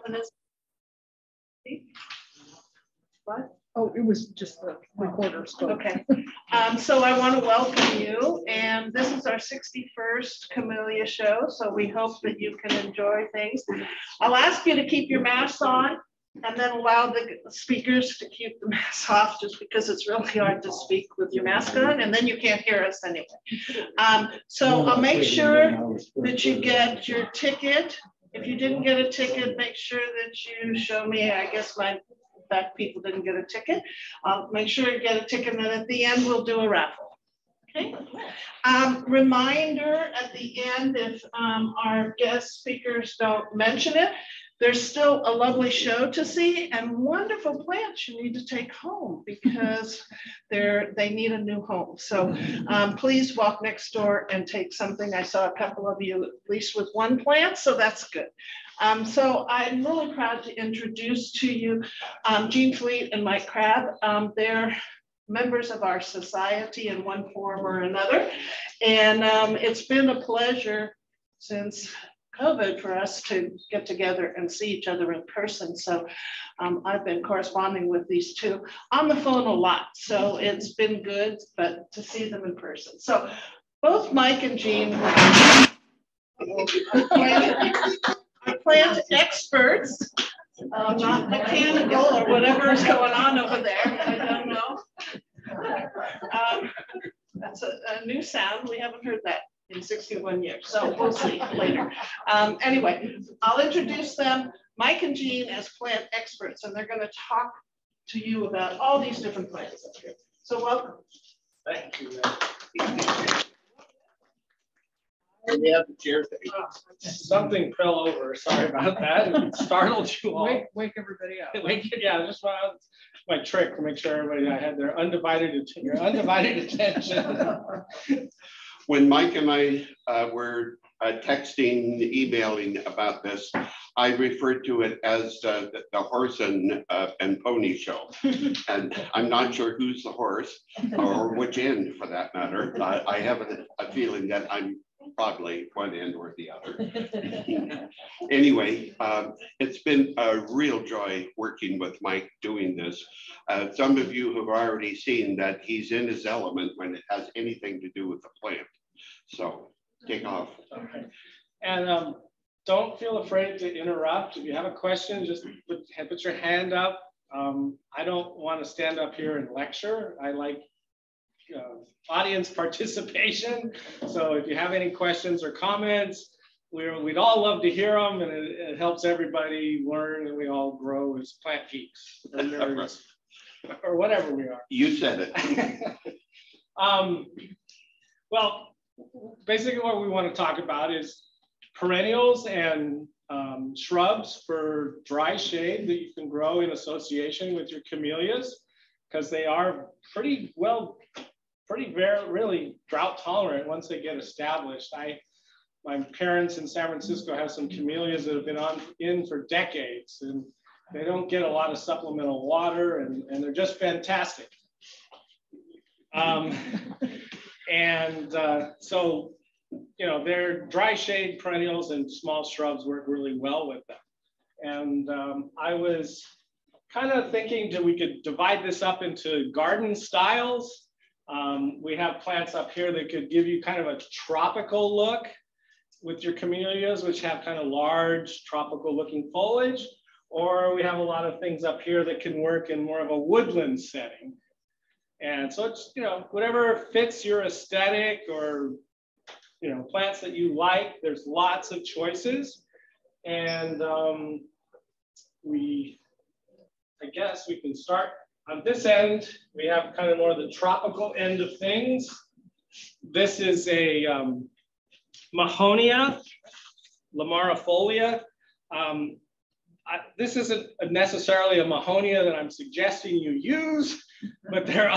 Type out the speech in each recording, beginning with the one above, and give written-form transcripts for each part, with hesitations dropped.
Peninsula. What? Oh, it was just the recorder spoke. Okay. So I want to welcome you, and this is our 61st Camellia show, so we hope that you can enjoy things. I'll ask you to keep your masks on and then allow the speakers to keep the masks off, just because it's really hard to speak with your mask on, and then you can't hear us anyway. So I'll make sure that you get your ticket. If you didn't get a ticket, make sure that you show me. I guess my fact people didn't get a ticket. Make sure you get a ticket, and then at the end we'll do a raffle. Okay. Reminder at the end, if our guest speakers don't mention it, there's still a lovely show to see and wonderful plants you need to take home because they need a new home. So please walk next door and take something. I saw a couple of you at least with one plant, so that's good. So I'm really proud to introduce to you Gene Fleet and Mike Craib. They're members of our society in one form or another. And it's been a pleasure since COVID for us to get together and see each other in person. So I've been corresponding with these two on the phone a lot. So it's been good, but to see them in person. So both Mike and Gene are plant experts, not mechanical or whatever is going on over there. I don't know. That's a new sound. We haven't heard that in 61 years, so we'll see later. Anyway, I'll introduce them, Mike and Gene, as plant experts, and they're going to talk to you about all these different plants up here. So welcome. Thank you. We have the chairs. Something fell over. Sorry about that. It startled you all. Wake everybody up. Yeah, just my trick to make sure everybody had their undivided attention. When Mike and I were texting, emailing about this, I referred to it as the horse and pony show. And I'm not sure who's the horse or which end for that matter. I have a feeling that I'm probably one end or the other. Anyway, it's been a real joy working with Mike doing this. Some of you have already seen that he's in his element when it has anything to do with the plant. So take off. Okay. And don't feel afraid to interrupt. If you have a question, just put your hand up. I don't want to stand up here and lecture. I like audience participation. So if you have any questions or comments, we'd all love to hear them, and it helps everybody learn, and we all grow as plant geeks or nerds or whatever we are. You said it. Well, basically what we want to talk about is perennials and shrubs for dry shade that you can grow in association with your camellias, because they are really drought tolerant once they get established. My parents in San Francisco have some camellias that have been in for decades, and they don't get a lot of supplemental water, and they're just fantastic. So, you know, they're dry shade perennials, and small shrubs work really well with them. And I was kind of thinking that we could divide this up into garden styles. We have plants up here that could give you kind of a tropical look with your camellias, which have kind of large tropical looking foliage, or we have a lot of things up here that can work in more of a woodland setting. And so it's, you know, whatever fits your aesthetic or, you know, plants that you like, there's lots of choices. And I guess we can start on this end. We have kind of more of the tropical end of things. This is a Mahonia, lamarifolia. This isn't necessarily a Mahonia that I'm suggesting you use, but there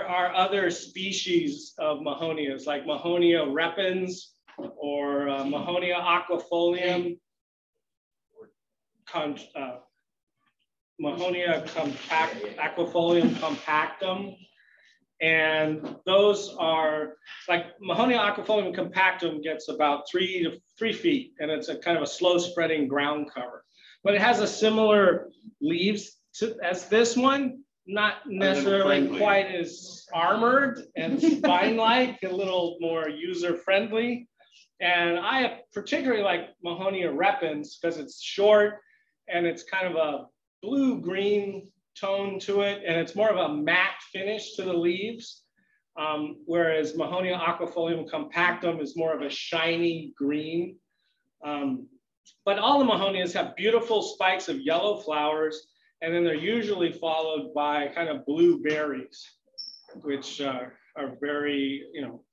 are other species of Mahonias, like Mahonia repens or Mahonia aquifolium, Mahonia aquifolium compactum. And those are like Mahonia aquifolium compactum gets about 3 feet, and it's a kind of a slow spreading ground cover. But it has a similar leaves as this one, not necessarily quite as armored and spine-like, a little more user-friendly. And I particularly like Mahonia repens because it's short and it's kind of a blue-green tone to it, and it's more of a matte finish to the leaves, whereas Mahonia aquifolium compactum is more of a shiny green. But all the Mahonias have beautiful spikes of yellow flowers, and then they're usually followed by kind of blue berries, which are very,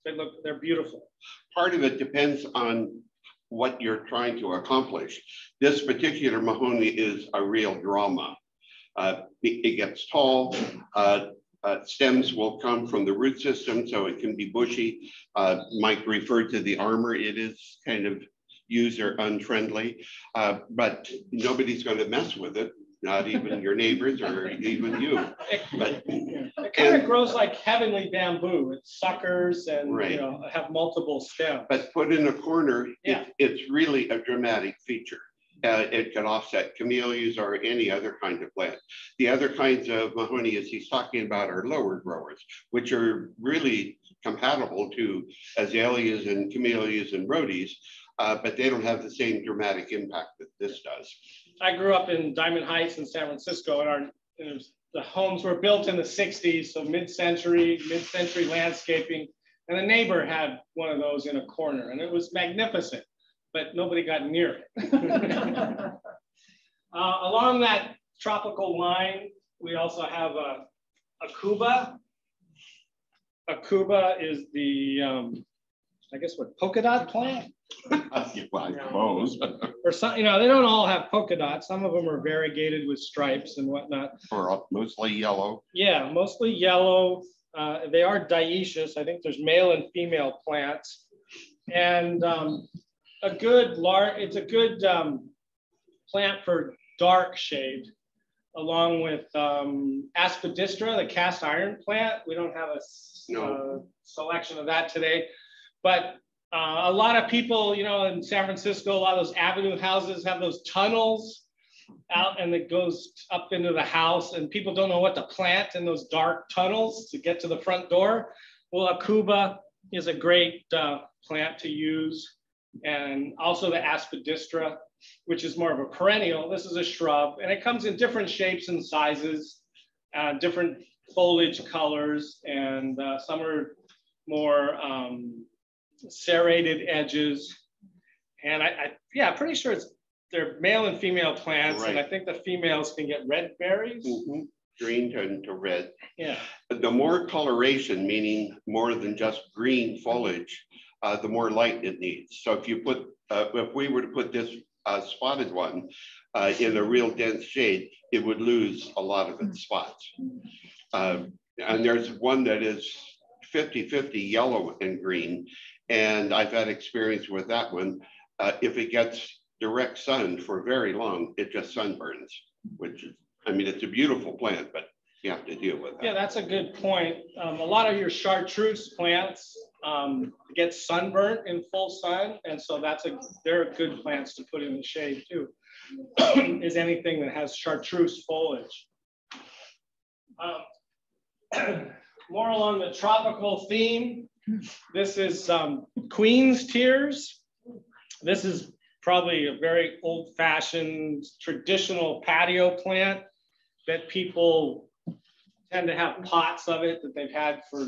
they're beautiful. Part of it depends on what you're trying to accomplish. This particular Mahonia is a real drama. It gets tall, stems will come from the root system, so it can be bushy. Mike referred to the armor. It is kind of user unfriendly, but nobody's going to mess with it, not even your neighbors or even you. But it kind of grows like heavenly bamboo. It suckers and right. Have multiple stems. But put in a corner, it's really a dramatic feature. It can offset camellias or any other kind of plant. The other kinds of Mahonias he's talking about are lower growers, which are really compatible to azaleas and camellias and rhodies, but they don't have the same dramatic impact that this does. I grew up in Diamond Heights in San Francisco, and the homes were built in the 60s, so mid-century landscaping, and the neighbor had one of those in a corner, and it was magnificent. But nobody got near it. Along that tropical line, we also have Akuba. Akuba is the, I guess what, polka dot plant? I suppose. Or some, they don't all have polka dots. Some of them are variegated with stripes and whatnot. Or mostly yellow. Yeah, mostly yellow. They are dioecious. I think there's male and female plants. And it's a good plant for dark shade, along with aspidistra, the cast iron plant. We don't have a selection of that today, but a lot of people, in San Francisco, a lot of those avenue houses have those tunnels out, and it goes up into the house, and people don't know what to plant in those dark tunnels to get to the front door. Well, Akuba is a great plant to use. And also the aspidistra, which is more of a perennial. This is a shrub, and it comes in different shapes and sizes, different foliage colors, and some are more serrated edges. And I'm pretty sure they're male and female plants, right. And I think the females can get red berries. Mm-hmm. Green to red. Yeah. The more coloration, meaning more than just green foliage, the more light it needs. So if you put, if we were to put this spotted one in a real dense shade, it would lose a lot of its spots. And there's one that is 50-50 yellow and green. And I've had experience with that one. If it gets direct sun for very long, it just sunburns, which is, it's a beautiful plant, but you have to deal with that. Yeah, that's a good point. A lot of your chartreuse plants get sunburnt in full sun, and so they're good plants to put in the shade too. Is anything that has chartreuse foliage. More along the tropical theme, this is Queen's Tears. This is probably a very old-fashioned traditional patio plant that people tend to have pots of it that they've had for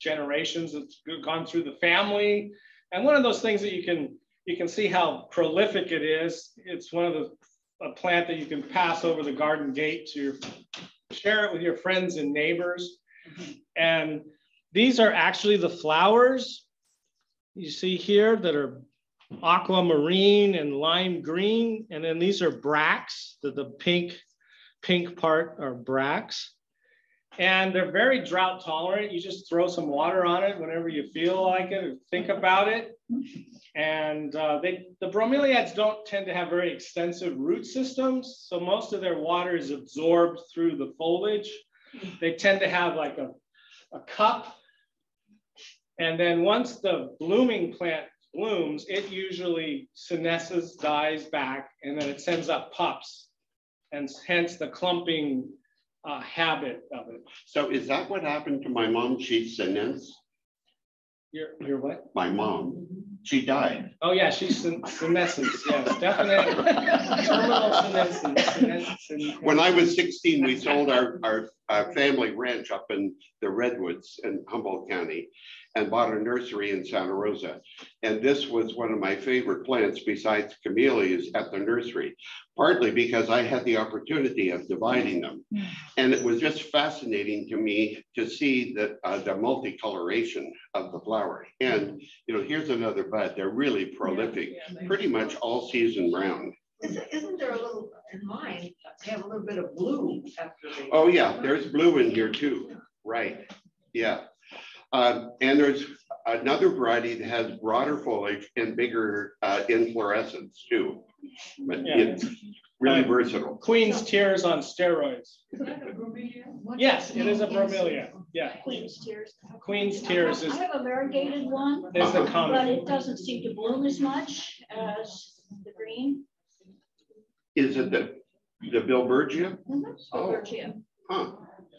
generations. It's gone through the family. And one of those things that you can see how prolific it is. It's one of a plant that you can pass over the garden gate to share it with your friends and neighbors. And these are actually the flowers you see here that are aquamarine and lime green. And then these are bracts, the pink part are bracts. And they're very drought tolerant. You just throw some water on it whenever you feel like it or think about it. And the bromeliads don't tend to have very extensive root systems. So most of their water is absorbed through the foliage. They tend to have like a cup. And then once the blooming plant blooms, it usually senesces, dies back, and then it sends up pups, and hence the clumping habit of it. So is that what happened to my mom? She's sinensis. Your what? My mom. She died. Oh yeah, she's senescence. Yes, definite terminal senescence. When I was 16, we sold our family ranch up in the Redwoods in Humboldt County and bought a nursery in Santa Rosa. And this was one of my favorite plants besides camellias at the nursery, partly because I had the opportunity of dividing them. And it was just fascinating to me to see that the multicoloration of the flower. And, you know, here's another bud. They're really prolific, pretty much all season round. Isn't there a little, in mine, they have a little bit of blue after they. Oh yeah, there's blue in here too. Right, yeah. And there's another variety that has broader foliage and bigger inflorescence too. But it's really versatile. Queen's Tears on steroids. Is that a bromelia? Yes, it is a bromelia. Yeah. Queen's Tears. Queen's Tears I have a variegated one, is the but common. it doesn't seem to bloom as much as the green. Is it the Bilbergia? Virgia. Huh.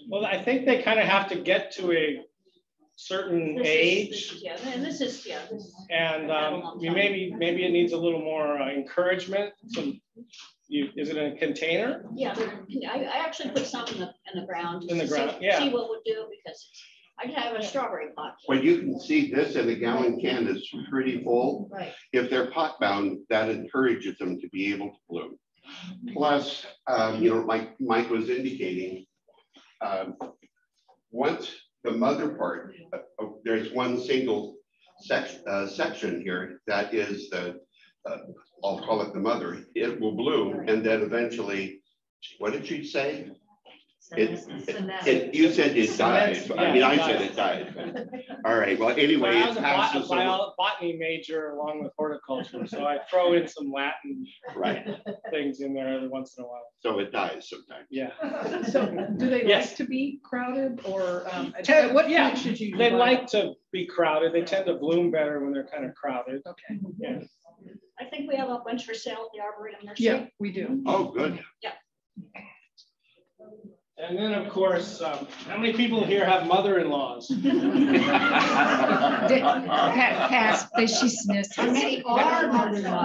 Well, I think they kind of have to get to a certain age, And this is. and maybe it needs a little more encouragement. Is it in a container? Yeah, I actually put some in the ground. In the ground, See what would do, because I have a strawberry pot. Well, you can see this in a gallon can is pretty full. Right. If they're pot bound, that encourages them to be able to bloom. Plus, you know, like Mike was indicating, once the mother part, there's one single section here that is the, I'll call it the mother, it will bloom, and then eventually, what did she say? You said it died. I mean, I said it died. All right. Well, anyway, I was it a passes. botany major along with horticulture, so I throw in some Latin things in there every once in a while. So it dies sometimes. Yeah. So do they Yes. like to be crowded, or Tend- what yeah, point should you? They divide? like to be crowded. They tend to bloom better when they're kind of crowded. Okay. Yeah. I think we have a bunch for sale at the Arboretum nursery. Yeah, we do. Oh, good. And then, of course, how many people here have mother-in-laws? Past viciousness. How many are mother-in-law?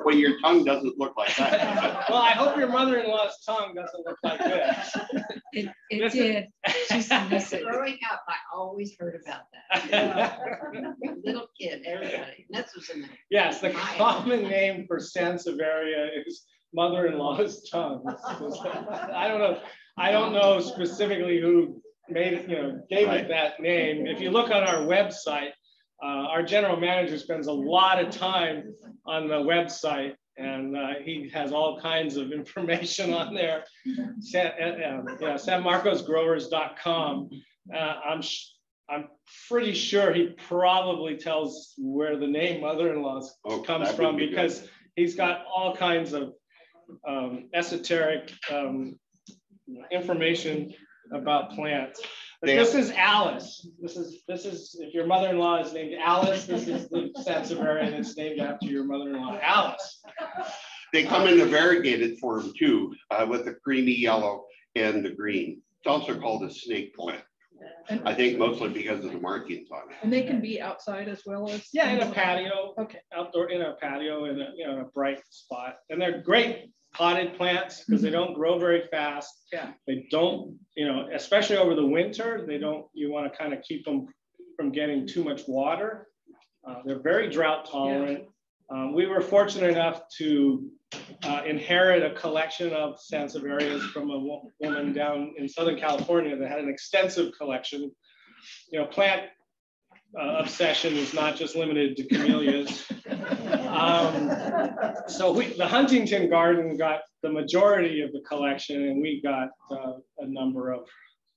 Well, your tongue doesn't look like that. Well, I hope your mother-in-law's tongue doesn't look like this. It This did. She submitted. Growing up, I always heard about that. Little kid, everybody. That's what's in there. Yes, the common name for Sansevieria is mother-in-law's tongue. I don't know specifically who made it, gave it that name. If you look on our website, our general manager spends a lot of time on the website, and he has all kinds of information on there. SanMarcosGrowers.com. I'm pretty sure he probably tells where the name mother-in-law's comes from, because he's got all kinds of esoteric information about plants. But this is Alice. This is if your mother-in-law is named Alice, this is the Sansevieria, and it's named after your mother-in-law, Alice. They come in a variegated form too, with the creamy yellow and the green. It's also called a snake plant. I think mostly because of the markings on it. And they can be outside as well as? Yeah, in a patio. Okay. Outdoor, in a patio, in a bright spot. And they're great potted plants because they don't grow very fast. Yeah. They don't, especially over the winter, you want to kind of keep them from getting too much water. They're very drought tolerant. We were fortunate enough to inherit a collection of Sansevierias from a woman down in Southern California that had an extensive collection. Plant obsession is not just limited to camellias. So the Huntington Garden got the majority of the collection, and we got a number of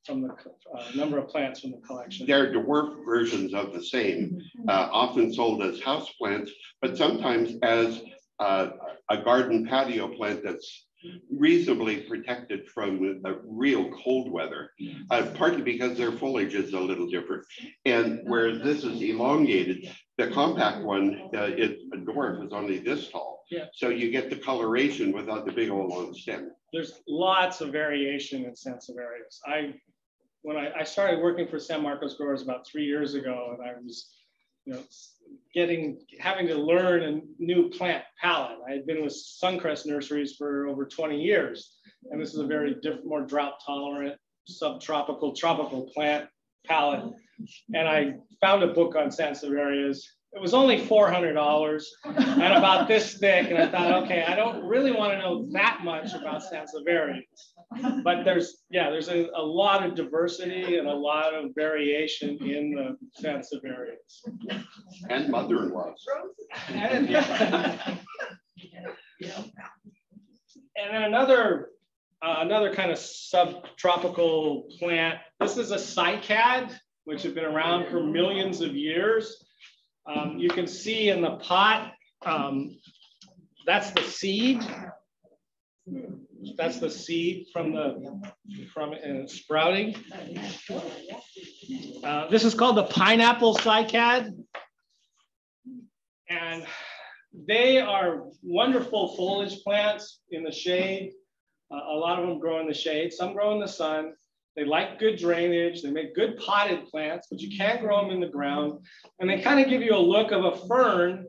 plants from the collection. They're dwarf versions of the same, often sold as house plants, but sometimes as a garden patio plant that's reasonably protected from the real cold weather, partly because their foliage is a little different. And whereas this is elongated, the compact one, a dwarf is only this tall. Yeah. So you get the coloration without the big old long stem. There's lots of variation in Sansevierias. When I started working for San Marcos growers about 3 years ago, and I was, having to learn a new plant palette. I had been with Suncrest nurseries for over 20 years, and this is a very different, more drought tolerant, subtropical, tropical plant palette. And I found a book on Sansevierias. It was only $400 and about this thick. And I thought, okay, I don't really want to know that much about Sansevierias. But there's a lot of diversity and a lot of variation in the Sansevierias. And mother-in-laws. And then another kind of subtropical plant. This is a cycad, which have been around for millions of years. You can see in the pot, that's the seed. That's the seed from sprouting. This is called the pineapple cycad. And they are wonderful foliage plants in the shade. A lot of them grow in the shade. Some grow in the sun. They like good drainage. They make good potted plants, but you can't grow them in the ground. And they kind of give you a look of a fern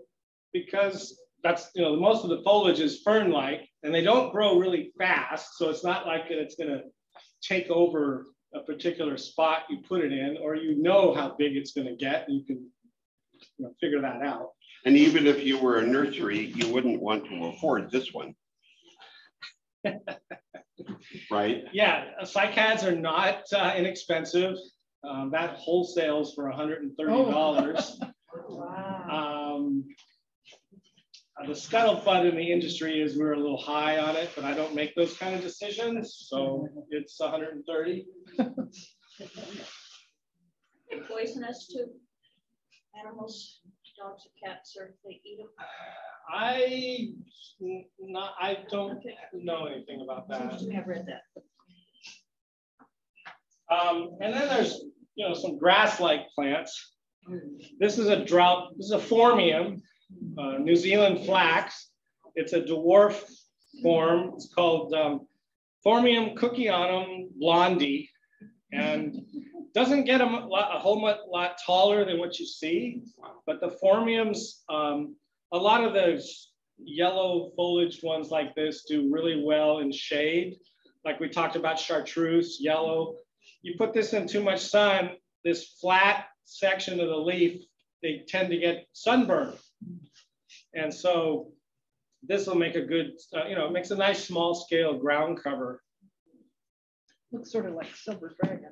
because that's, most of the foliage is fern-like, and they don't grow really fast. So it's not like it's going to take over a particular spot you put it in, or how big it's going to get. And you can figure that out. And even if you were a nursery, you wouldn't want to afford this one. Right? Yeah, cycads are not inexpensive. That wholesales for $130. Wow. The scuttlebutt in the industry is we're a little high on it, but I don't make those kind of decisions, so it's $130. They're poisonous to animals, dogs or cats, or if they eat them. I don't know anything about that. I've read that. And then there's some grass-like plants. This is a phormium, New Zealand flax. It's a dwarf form. It's called Phormium cookianum blondie, and doesn't get a whole lot taller than what you see. But the phormiums, a lot of those yellow foliaged ones like this do really well in shade. Like we talked about chartreuse, yellow. You put this in too much sun, this flat section of the leaf, they tend to get sunburned. And so this will make a good, it makes a nice small scale ground cover. Looks sort of like silver dragon.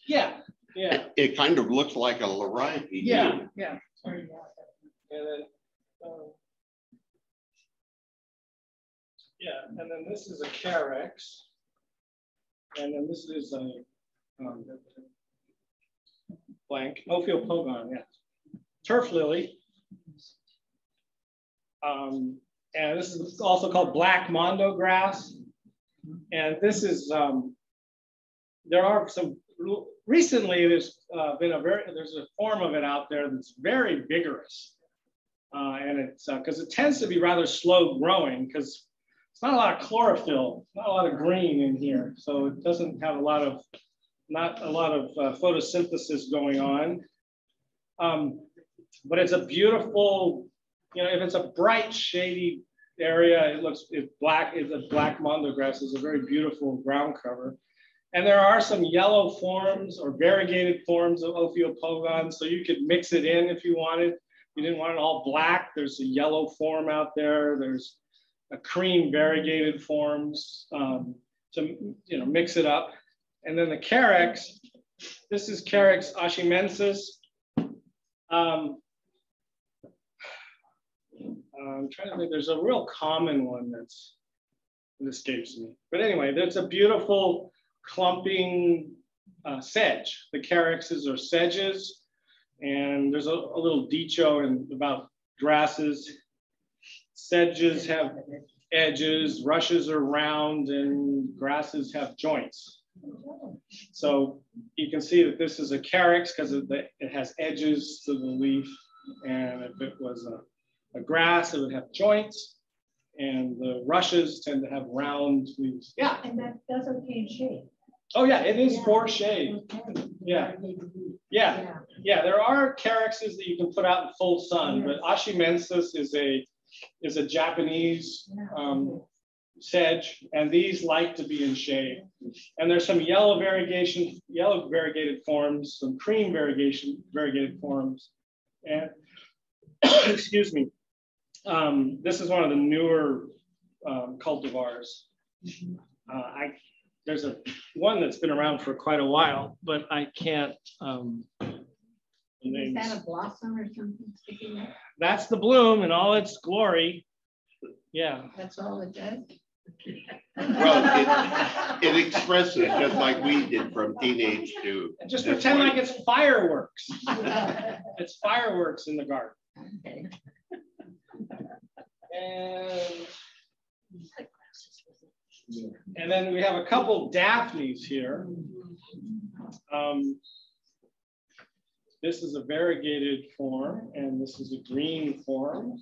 Yeah, yeah. It kind of looks like a liripe. Yeah, yeah. And then, and then this is a carex. And then this is a blank, Ophiopogon, yeah. Turf lily. And this is also called black mondo grass. And this is, there are some, recently there's been there's a form of it out there that's very vigorous. And it's, because it tends to be rather slow growing because it's not a lot of chlorophyll, not a lot of green in here. So it doesn't have not a lot of photosynthesis going on. But it's a beautiful, if it's a bright, shady area, it's a black mondo grass is a very beautiful ground cover. And there are some yellow forms or variegated forms of Ophiopogon, so you could mix it in if you wanted. You didn't want it all black. There's a yellow form out there. There's a cream variegated forms to mix it up. And then the carex, this is Carex Ashimensis. I'm trying to think, there's a real common one that escapes me. But anyway, there's a beautiful clumping sedge. The carexes are sedges. And there's a little dicho about grasses. Sedges have edges, rushes are round, and grasses have joints. So you can see that this is a carex because it has edges to the leaf. And if it was a grass, it would have joints. And the rushes tend to have round leaves. Yeah. And that's okay in shade. Oh yeah, it is for shade. Yeah. Yeah. Yeah. There are carexes that you can put out in full sun, but Ashimensis is a Japanese sedge, and these like to be in shade. And there's some yellow variegated forms, some cream variegated forms. And excuse me, this is one of the newer cultivars. There's one that's been around for quite a while, but I can't. Is that a blossom or something sticking out? That's the bloom in all its glory. Yeah. That's all it does? Well, it expresses just like we did from teenage to. Just pretend like it's fireworks. It's fireworks in the garden. Okay. And then we have a couple Daphnes here. This is a variegated form, and this is a green form.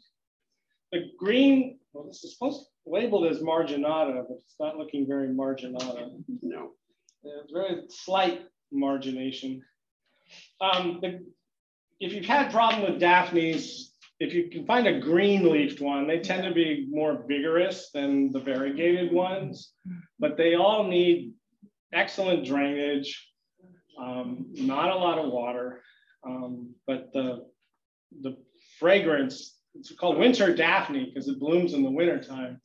The green, well, this is labeled as marginata, but it's not looking very marginata. No. It's very slight margination. If you've had problem with Daphnes, if you can find a green leafed one, they tend to be more vigorous than the variegated ones, but they all need excellent drainage, not a lot of water, but the fragrance, it's called winter Daphne because it blooms in the wintertime,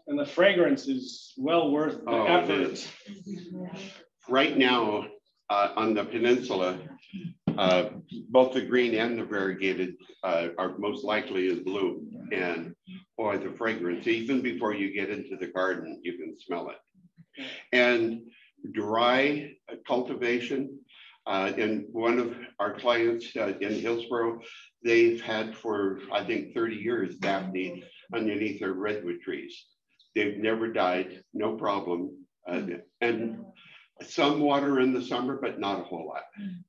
and the fragrance is well worth the effort. Right now on the peninsula, both the green and the variegated are most likely in bloom, and boy, the fragrance, even before you get into the garden, you can smell it. And dry cultivation, and one of our clients in Hillsborough, they've had for, I think, 30 years, Daphne underneath their redwood trees. They've never died, no problem. And some water in the summer, but not a whole lot.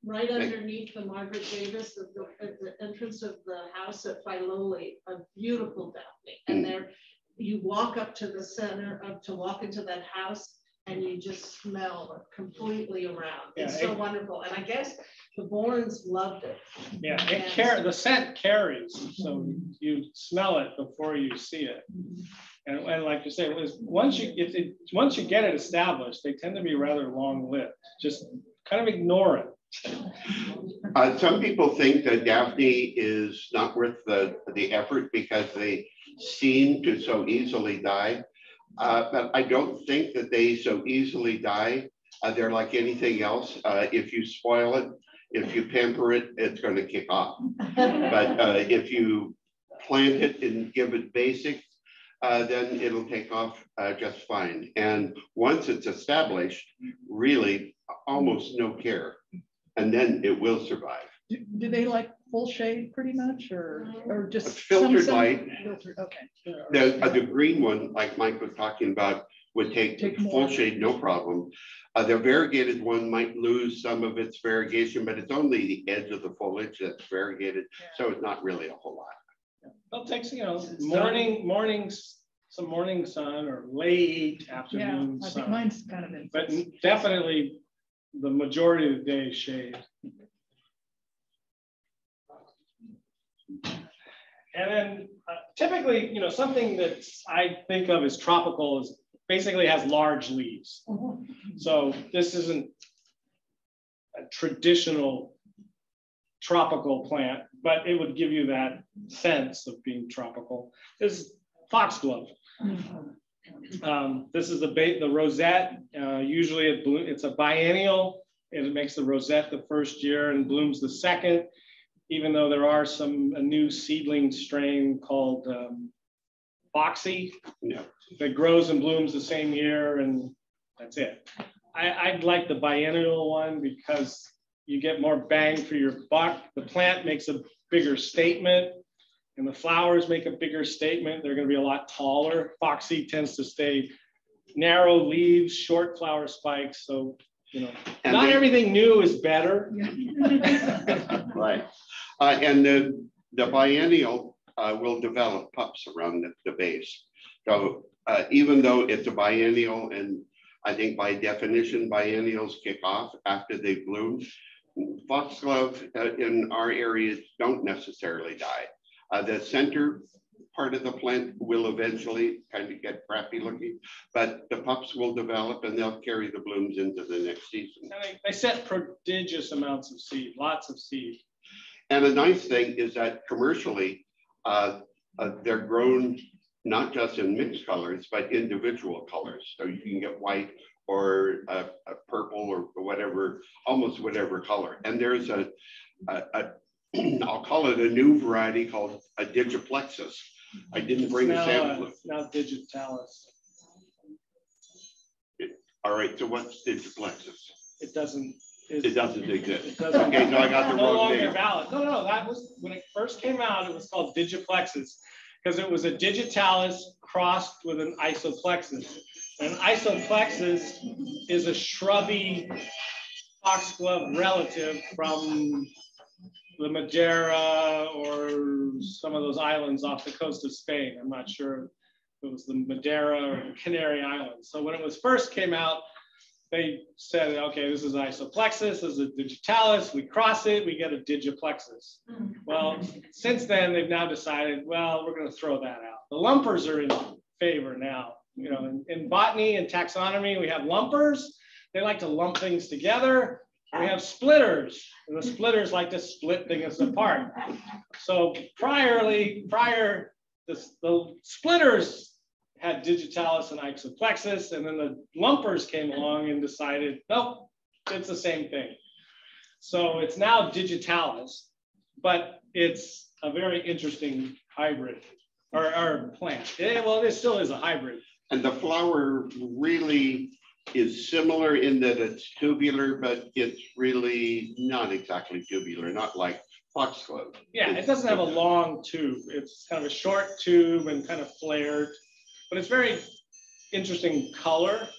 Right underneath the Margaret Davis, at the entrance of the house at Filoli, a beautiful Daphne. And there, you walk up to the center to walk into that house, and you just smell completely around. It's so wonderful. And I guess the Bournes loved it. Yeah, the scent carries, so you smell it before you see it. And like you say, once you get it established, they tend to be rather long-lived. Just kind of ignore it. Some people think that Daphne is not worth the effort because they seem to so easily die. But I don't think that they so easily die. They're like anything else. If you spoil it, if you pamper it, it's going to kick off. But if you plant it and give it basics, then it'll take off just fine. And once it's established, really almost no care, and then it will survive. Do they like full shade pretty much, or just filtered light? Filtered, okay. The green one, like Mike was talking about, would take full shade, no problem. The variegated one might lose some of its variegation, but it's only the edge of the foliage that's variegated, so it's not really a whole lot. Well, it takes, some morning sun or late afternoon sun. I think mine's kind of in. But definitely the majority of the day shade. And then typically, something that I think of as tropical is basically has large leaves. So this isn't a traditional tropical plant, but it would give you that sense of being tropical. This is foxglove. This is the rosette. Usually it's a biennial, and it makes the rosette the first year and blooms the second, even though there are a new seedling strain called Foxy that grows and blooms the same year, and that's it. I'd like the biennial one because you get more bang for your buck. The plant makes a bigger statement, And the flowers make a bigger statement. They're going to be a lot taller. Foxy tends to stay narrow leaves, short flower spikes. So, you know, And not everything new is better. Right. And the biennial will develop pups around the base. So even though it's a biennial, and I think by definition, biennials kick off after they bloom, Foxglove in our areas don't necessarily die. The center part of the plant will eventually kind of get crappy looking, but the pups will develop and they'll carry the blooms into the next season. And they set prodigious amounts of seed, lots of seed. And a nice thing is that commercially, they're grown not just in mixed colors, but individual colors. So you can get white or a purple or whatever, almost whatever color. And there's I'll call it a new variety called a Digiplexus. I didn't bring a sample. It's now Digitalis. All right, so what's Digiplexus? It doesn't. It doesn't exist. It doesn't. Okay, so I got the no wrong longer name. valid. No, that was when it first came out. It was called Digiplexus because it was a Digitalis crossed with an Isoplexus. And an Isoplexus is a shrubby foxglove relative from the Madeira or some of those islands off the coast of Spain. I'm not sure if it was the Madeira or the Canary Islands. So when it was first came out, they said, okay, this is Isoplexus, this is a Digitalis, we cross it, we get a Digiplexus. Well, since then, they've now decided, well, we're gonna throw that out. The lumpers are in favor now. You know, in botany and taxonomy, we have lumpers. They like to lump things together. We have splitters, and the splitters like to split things apart. So the splitters had Digitalis and Isoplexus, and then the lumpers came along and decided, nope, it's the same thing. So it's now Digitalis, but it's a very interesting hybrid or plant. Yeah, well, it still is a hybrid. And the flower really is similar in that it's tubular, but it's really not exactly tubular, not like foxglove. Yeah, it doesn't have a long tube. It's kind of a short tube and kind of flared, but it's very interesting color.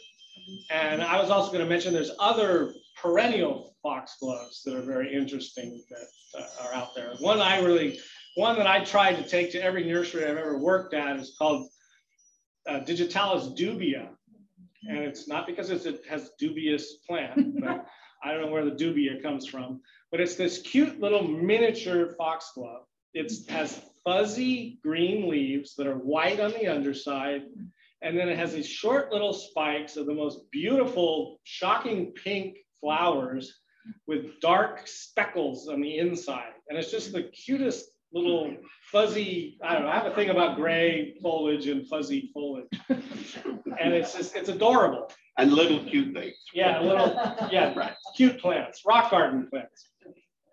And I was also going to mention there's other perennial foxgloves that are very interesting that are out there. One that I tried to take to every nursery I've ever worked at is called Digitalis dubia. And it's not because it has dubious plant, but I don't know where the dubia comes from, but it's this cute little miniature foxglove. It has fuzzy green leaves that are white on the underside. And then it has these short little spikes of the most beautiful, shocking pink flowers with dark speckles on the inside. And it's just the cutest little fuzzy, I don't know, I have a thing about gray foliage and fuzzy foliage. And it's adorable. And little cute things. Yeah, right. Cute plants, rock garden plants.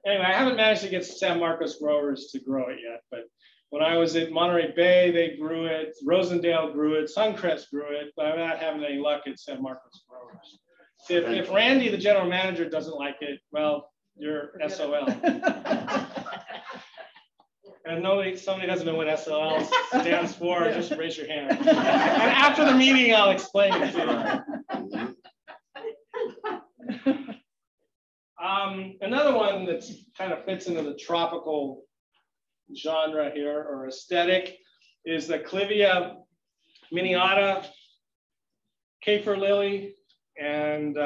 Anyway, I haven't managed to get San Marcos growers to grow it yet, but when I was at Monterey Bay, they grew it, Rosendale grew it, Suncrest grew it, but I'm not having any luck at San Marcos growers. If Randy, the general manager, doesn't like it, well, you're SOL. And somebody doesn't know what SOL stands for, just raise your hand. And after the meeting, I'll explain it to you. Another one that kind of fits into the tropical genre here, or aesthetic, is the Clivia miniata kaffir lily. And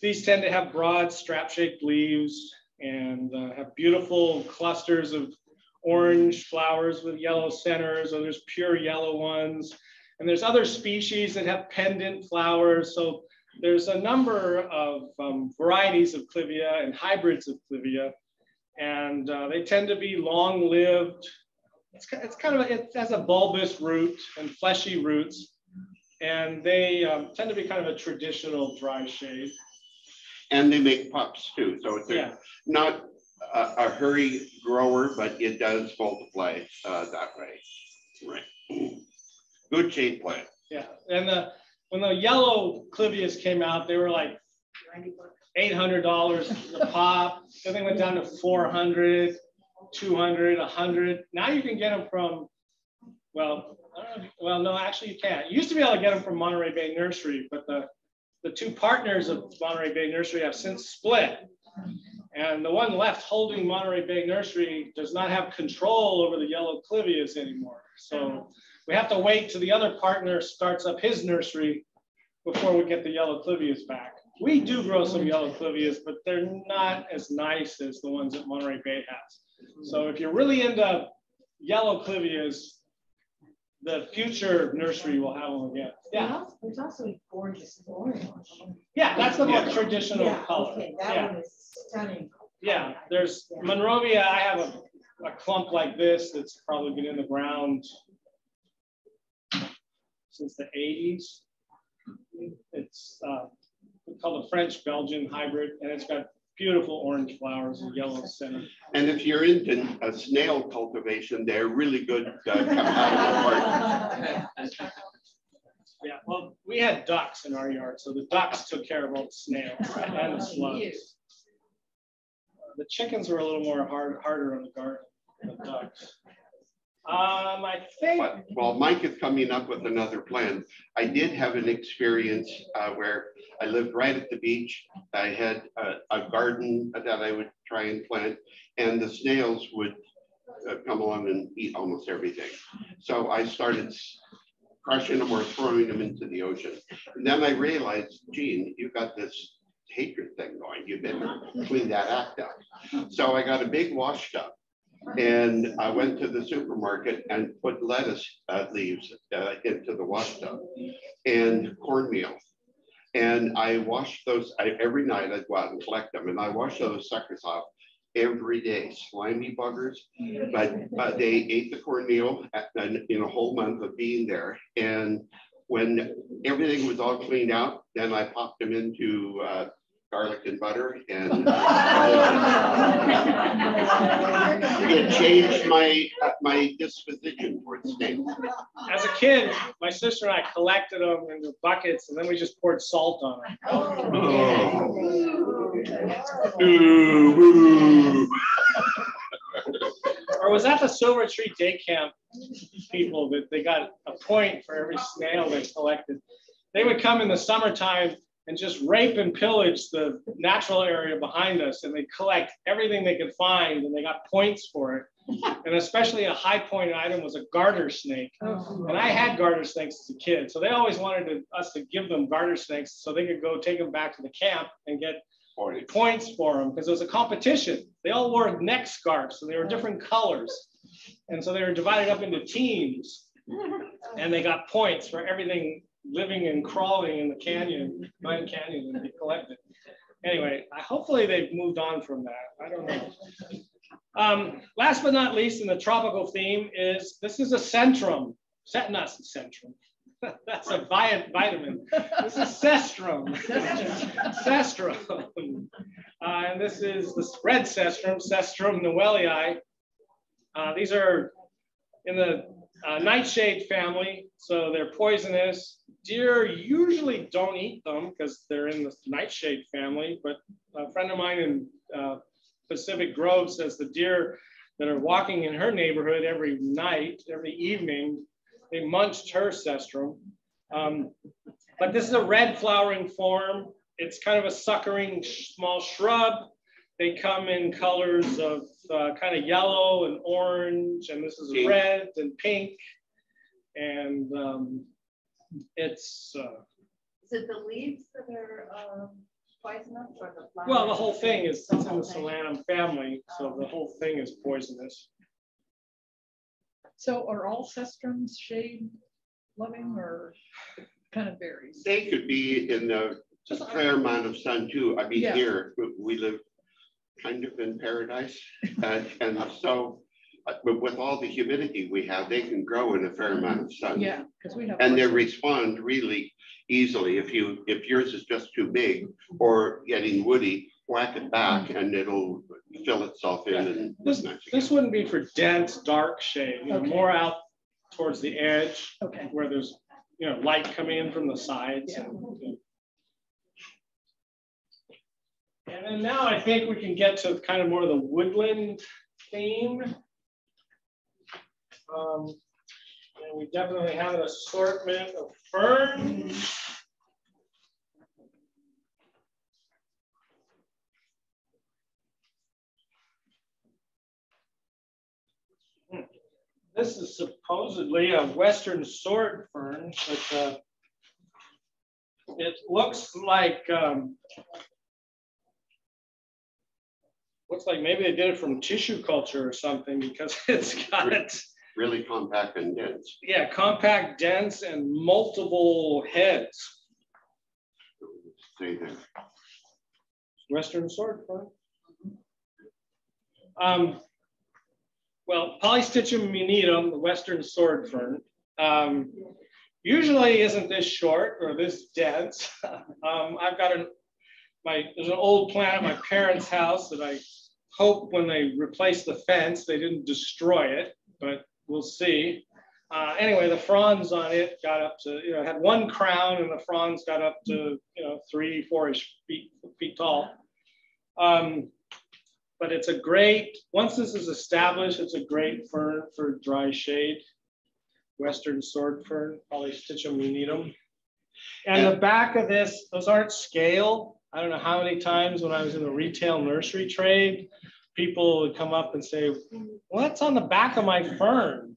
these tend to have broad strap-shaped leaves and have beautiful clusters of orange flowers with yellow centers, or there's pure yellow ones. And there's other species that have pendant flowers. So there's a number of varieties of Clivia and hybrids of Clivia. And they tend to be long-lived. It has a bulbous root and fleshy roots. And they tend to be kind of a traditional dry shade. And they make pups too. So it's not a hurry grower, but it does multiply that way. Right. Good shade plant. Yeah. And when the yellow Clivias came out, they were like $800 a pop. Then they went down to $400. 200, 100. Now you can get them from, well, I don't know, well, no, actually you can't. You used to be able to get them from Monterey Bay Nursery, but the two partners of Monterey Bay Nursery have since split. And the one left holding Monterey Bay Nursery does not have control over the yellow clivias anymore. So we have to wait till the other partner starts up his nursery before we get the yellow clivias back. We do grow some yellow clivias, but they're not as nice as the ones that Monterey Bay has. So if you're really into yellow clivias, the future nursery will have them again. Yeah. There's also a gorgeous orange. Yeah, that's the more traditional Yeah, color. okay, that one is stunning. Yeah, there's Monrovia. I have a clump like this that's probably been in the ground since the 80s. It's called a French-Belgian hybrid, and it's got beautiful orange flowers and yellow center. And if you're into snail cultivation, they're really good compatible partners. Yeah, well, we had ducks in our yard, so the ducks took care of all the snails and the slugs. The chickens were a little more harder on the garden than the ducks. I think. But while Mike is coming up with another plan, I did have an experience where I lived right at the beach. I had a garden that I would try and plant, and the snails would come along and eat almost everything. So I started crushing them or throwing them into the ocean. And then I realized, Gene, you've got this hatred thing going. You better clean that act up. So I got a big wash tub. And I went to the supermarket and put lettuce leaves into the wash tub and cornmeal. And I washed those every night. I'd go out and collect them. And I washed those suckers off every day, slimy buggers. But they ate the cornmeal in a whole month of being there. And when everything was all cleaned out, then I popped them into garlic and butter, and it changed my disposition towards snails. As a kid, my sister and I collected them into buckets, and then we just poured salt on them. Or was that the Silver Tree Day Camp people that they got a point for every snail they collected? They would come in the summertime and just rape and pillage the natural area behind us, and they collect everything they could find, and they got points for it. And especially a high point item was a garter snake. And I had garter snakes as a kid, so they always wanted us to give them garter snakes so they could go take them back to the camp and get points for them, because it was a competition. They all wore neck scarves, and they were different colors. And so they were divided up into teams, and they got points for everything living and crawling in the canyon, Glen Canyon, and be collected. Anyway, hopefully they've moved on from that. I don't know. Last but not least, in the tropical theme is, this is a centrum. Not centrum. That's a vitamin. This is cestrum. Cestrum. And this is the red cestrum, Cestrum noellii. These are in the nightshade family, so they're poisonous. Deer usually don't eat them because they're in the nightshade family, but a friend of mine in Pacific Grove says the deer that are walking in her neighborhood every night, every evening, they munched her cestrum. But this is a red flowering form. It's kind of a suckering small shrub. They come in colors of kind of yellow and orange, and this is red and pink. And it's... Is it the leaves that are poisonous, or the flowers? Well, the whole thing is, it's in the Solanum family, so the whole thing is poisonous. So are all cestrums shade loving, or kind of varies? They could be in a fair amount of sun too. I mean, yeah. Here we live kind of in paradise, and so with all the humidity we have, they can grow in a fair amount of sun. Yeah, because we have. And they respond really easily. If yours is just too big or getting woody, whack it back and it'll fill itself in. And this wouldn't be for dense, dark shade. You know, more out towards the edge, where there's light coming in from the sides. Yeah. And then now I think we can get to kind of more of the woodland theme. And we definitely have an assortment of ferns. This is supposedly a Western sword fern, but it looks like maybe they did it from tissue culture or something, because it's got really compact and dense. Yeah, compact, dense, and multiple heads. Stay there. Western sword fern. Well, Polystichum munitum, the Western sword fern, usually isn't this short or this dense. I've got there's an old plant at my parents' house that I hope when they replace the fence, they didn't destroy it, but we'll see. Anyway, the fronds on it got up to, it had one crown, and the fronds got up to, 3-4-ish feet tall. But it's a great, once this is established, it's a great fern for dry shade. Western sword fern, Polystichum munitum. And the back of this, those aren't scale. I don't know how many times when I was in the retail nursery trade, people would come up and say, what's on the back of my fern?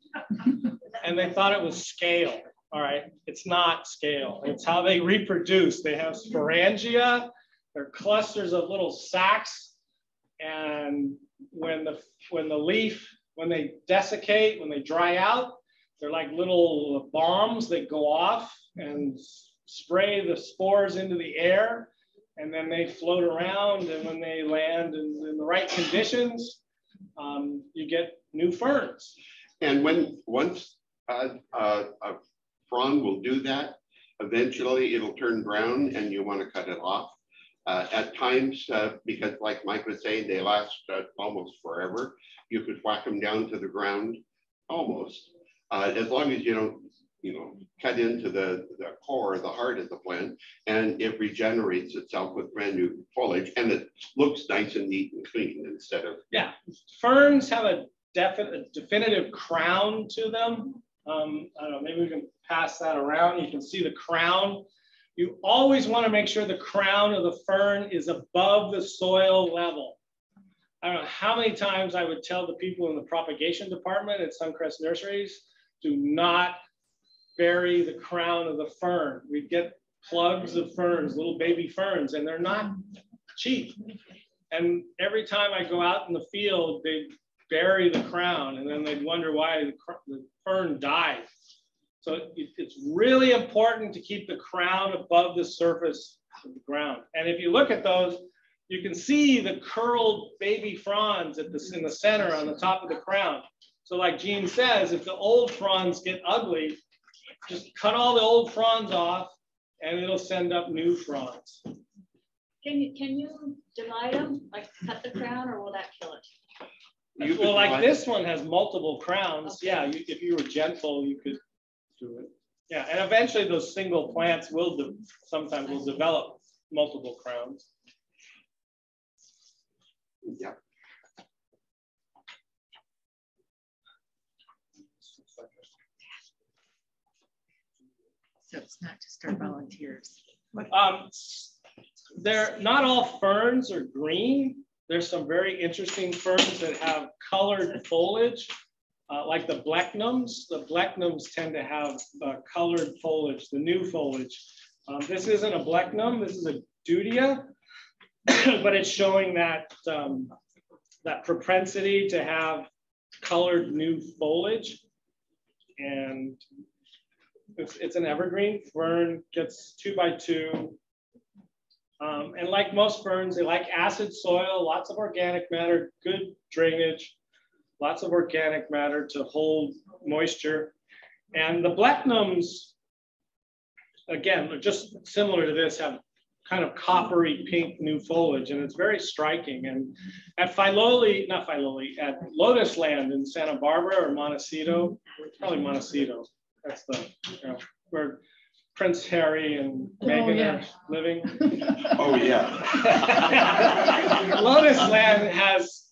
And they thought it was scale. All right, it's not scale. It's how they reproduce. They have sporangia. They're clusters of little sacs. And when they desiccate, when they dry out, they're like little bombs that go off and spray the spores into the air, and then they float around. And when they land in the right conditions, you get new ferns. And once a frond will do that, eventually it'll turn brown, and you want to cut it off. At times, because like Mike was saying, they last almost forever. You could whack them down to the ground, almost, as long as you don't, cut into the core, the heart of the plant, and it regenerates itself with brand new foliage, and it looks nice and neat and clean instead of. Yeah, ferns have a definitive crown to them. I don't know, maybe we can pass that around. You can see the crown. You always want to make sure the crown of the fern is above the soil level. I don't know how many times I would tell the people in the propagation department at Suncrest Nurseries, do not bury the crown of the fern. We get plugs of ferns, little baby ferns, and they're not cheap. And every time I go out in the field, they bury the crown, and then they'd wonder why the fern died. So it's really important to keep the crown above the surface of the ground. And if you look at those, you can see the curled baby fronds in the center on the top of the crown. So like Gene says, if the old fronds get ugly, just cut all the old fronds off and it'll send up new fronds. Can you divide them, like cut the crown, or will that kill it? Well, like this one has multiple crowns. Okay. Yeah, if you were gentle, you could do it. Yeah, and eventually those single plants sometimes will develop multiple crowns. Yeah. So it's not just our volunteers. They're not all ferns are green. There's some very interesting ferns that have colored foliage. Like the blechnums. The blechnums tend to have colored foliage, the new foliage. This isn't a blechnum, this is a dudia, but it's showing that, that propensity to have colored new foliage. And it's an evergreen fern, gets 2 by 2. And like most ferns, they like acid soil, lots of organic matter, good drainage. Lots of organic matter to hold moisture. And the blechnums, again, just similar to this, have kind of coppery pink new foliage, and it's very striking. And at at Lotus Land in Santa Barbara or Montecito, probably Montecito, that's where Prince Harry and Meghan are living. Oh, yeah. Lotus Land has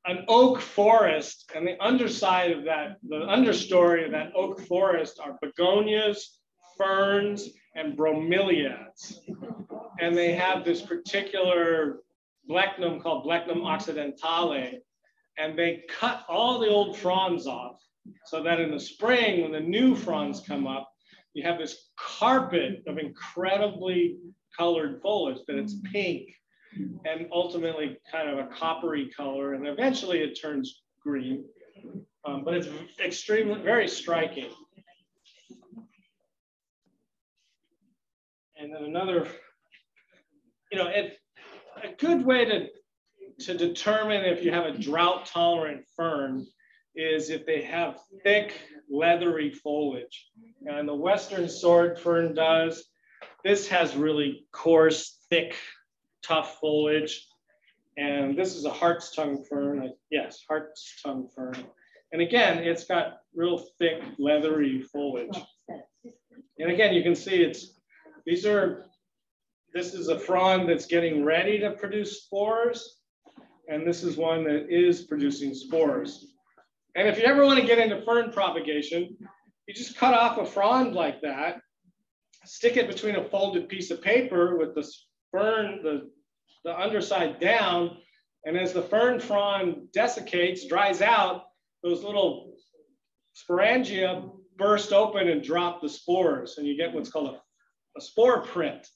an oak forest, and the underside of that, the understory of that oak forest are begonias, ferns, and bromeliads. And they have this particular blechnum called Blechnum occidentale, and they cut all the old fronds off so that in the spring, when the new fronds come up, you have this carpet of incredibly colored foliage, that it's pink and ultimately kind of a coppery color, and eventually it turns green. But it's extremely, very striking. And then another, you know, a good way to determine if you have a drought tolerant fern is if they have thick, leathery foliage. And the Western sword fern does. This has really coarse, thick, tough foliage. And this is a hart's tongue fern. Yes, hart's tongue fern. And again, it's got real thick, leathery foliage. And again, you can see this is a frond that's getting ready to produce spores. And this is one that is producing spores. And if you ever want to get into fern propagation, you just cut off a frond like that, stick it between a folded piece of paper with the fern, the underside down, and as the fern frond desiccates, dries out, those little sporangia burst open and drop the spores, and you get what's called a spore print.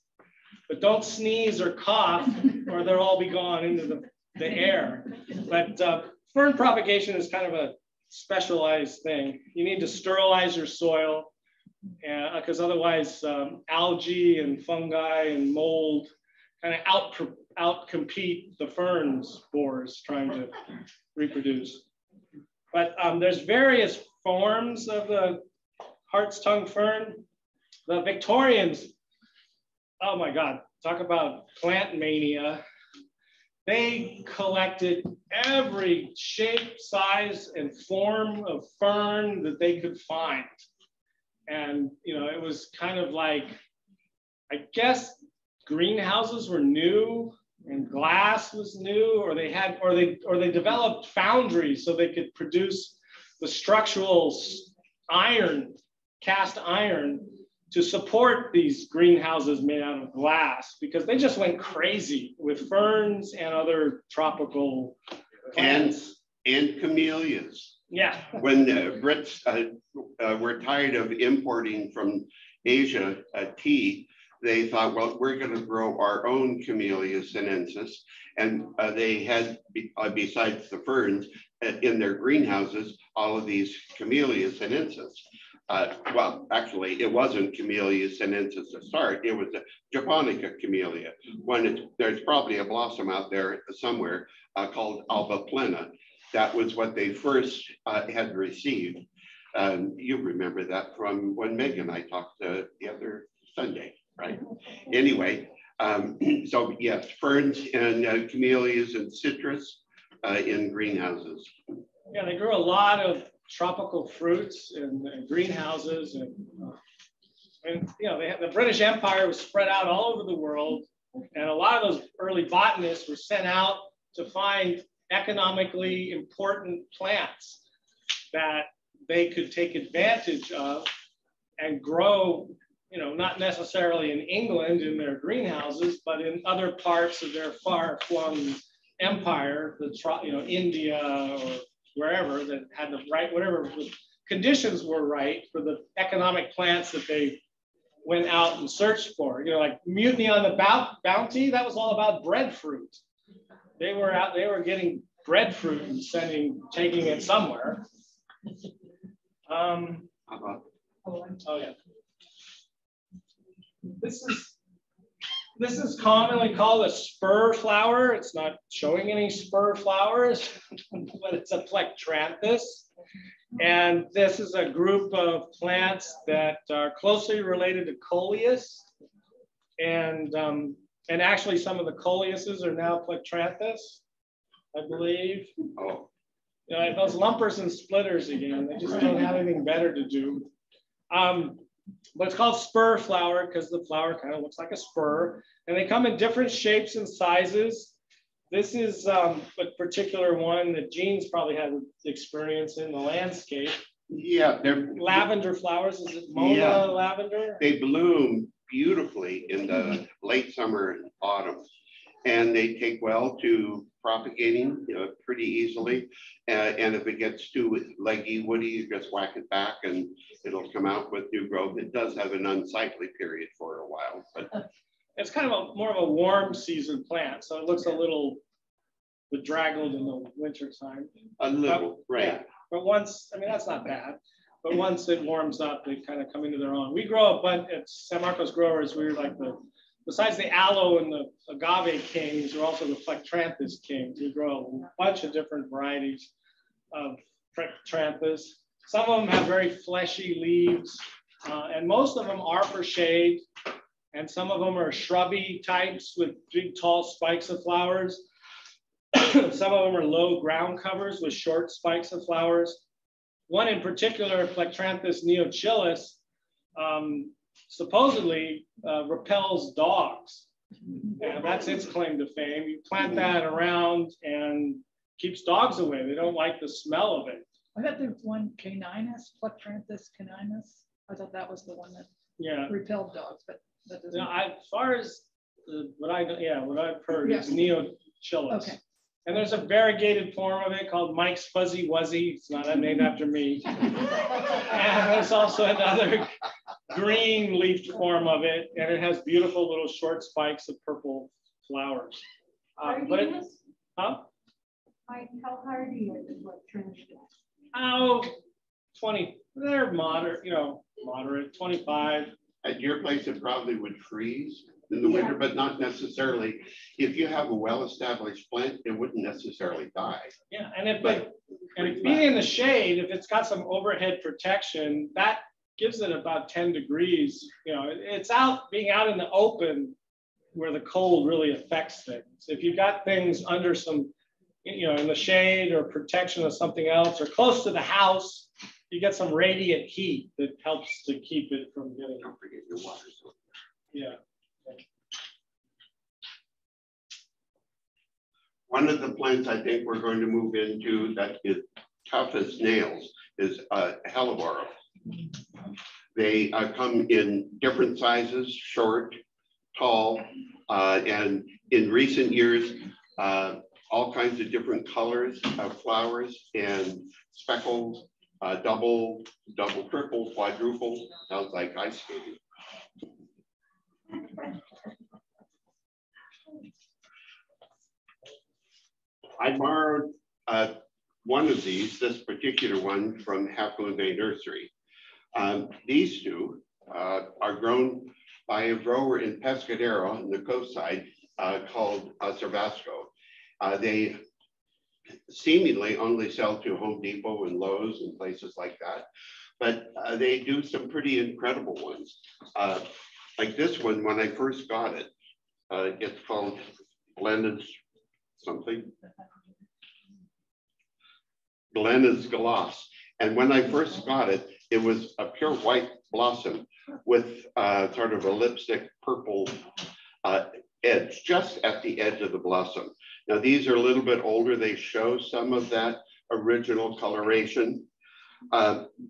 But don't sneeze or cough, or they'll all be gone into the air. But fern propagation is kind of a specialized thing. You need to sterilize your soil, because otherwise algae and fungi and mold kind of outcompete the fern spores trying to reproduce. But there's various forms of the hart's tongue fern. The Victorians, oh my God, talk about plant mania. They collected every shape, size, and form of fern that they could find. And, you know, it was kind of like, I guess greenhouses were new and glass was new, or they developed foundries so they could produce the structural iron, cast iron, to support these greenhouses made out of glass, because they just went crazy with ferns and other tropical plants. And camellias. Yeah. When the Brits were tired of importing from Asia tea, they thought, well, we're going to grow our own Camellia sinensis. And they had, besides the ferns, in their greenhouses, all of these Camellia sinensis. Well, actually, it wasn't Camellia sinensis to start. It was a Japonica camellia. There's probably a blossom out there somewhere called alba plena. That was what they first had received. You remember that from when Meg and I talked the other Sunday, right? Anyway, so yes, ferns and camellias and citrus in greenhouses. Yeah, they grew a lot of tropical fruits in greenhouses, and you know, the British Empire was spread out all over the world, and a lot of those early botanists were sent out to find economically important plants that they could take advantage of and grow, you know, not necessarily in England in their greenhouses, but in other parts of their far-flung empire, you know, India or wherever that had the right, whatever the conditions were right for the economic plants that they went out and searched for. You know, like Mutiny on the Bounty, that was all about breadfruit. They were getting breadfruit and taking it somewhere. Oh yeah. This is commonly called a spur flower. It's not showing any spur flowers, but it's a Plectranthus. And this is a group of plants that are closely related to Coleus. And actually some of the Coleuses are now Plectranthus, I believe. Oh. You know, those lumpers and splitters again, they just don't have anything better to do. But it's called spur flower because the flower kind of looks like a spur, and they come in different shapes and sizes. This is a particular one that Gene's probably had experience in the landscape. Yeah, they're Lavender flowers, is it Mona Yeah. lavender? they bloom beautifully in the late summer and autumn. And they take well to propagating pretty easily. And if it gets too leggy, woody, you just whack it back and it'll come out with new growth. It does have an unsightly period for a while, but It's kind of more of a warm season plant, so it looks a little bedraggled in the winter time. a little, right. Yeah, but once, I mean, that's not bad. But once it warms up, they kind of come into their own. We grow a bunch at San Marcos Growers. We're like besides the aloe and the agave kings, we're also the Plectranthus kings. We grow a bunch of different varieties of Plectranthus. Some of them have very fleshy leaves, and most of them are for shade. And some of them are shrubby types with big, tall spikes of flowers. Some of them are low ground covers with short spikes of flowers. One in particular, Plectranthus neochilus, supposedly repels dogs. And that's its claim to fame. You plant that around and keeps dogs away. They don't like the smell of it. I thought there's one caninus, Plectranthus caninus. I thought that was the one that repelled dogs, but that doesn't. As far as what I've heard, it's neochilus. Okay. And there's a variegated form of it called Mike's Fuzzy Wuzzy. It's not named after me. And there's also another green leafed form of it, and it has beautiful little short spikes of purple flowers. Mike, how hardy are the Plectranthus? Oh, 20. They're moderate, moderate, 25. At your place, it probably would freeze in the winter, but not necessarily. If you have a well-established plant, it wouldn't necessarily die. Yeah, and being in the shade, if it's got some overhead protection, that gives it about 10 degrees. It's being out in the open where the cold really affects things. If you've got things under some, in the shade or protection of something else or close to the house, you get some radiant heat that helps to keep it from getting. Don't forget your water. Yeah. One of the plants I think we're going to move into that is tough as nails is Hellebore. They come in different sizes, short, tall, and in recent years, all kinds of different colors of flowers and speckles, double, triple, quadruple. Sounds like ice skating. I borrowed one of this particular one from Half Moon Bay Nursery. These two are grown by a grower in Pescadero on the coastside called Cervasco. They seemingly only sell to Home Depot and Lowe's and places like that, but they do some pretty incredible ones. Like this one, when I first got it, it's called Glenna's something. Glenna's Gloss. And when I first got it, it was a pure white blossom with sort of a lipstick purple edge, just at the edge of the blossom. Now, these are a little bit older. They show some of that original coloration.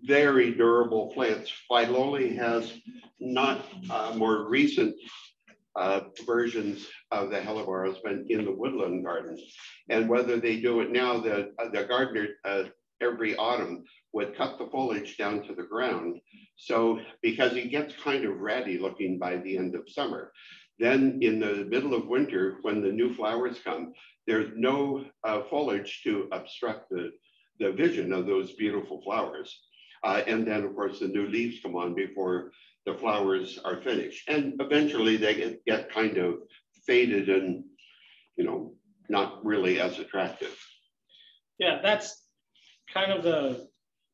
Very durable plants. Philoli has not more recent versions of the Hellebores been in the woodland garden. And whether they do it now, the gardener every autumn would cut the foliage down to the ground. So because it gets kind of ratty looking by the end of summer. Then in the middle of winter, when the new flowers come, there's no foliage to obstruct the vision of those beautiful flowers. And then of course the new leaves come on before the flowers are finished. And eventually they get kind of faded and, not really as attractive. Yeah, that's kind of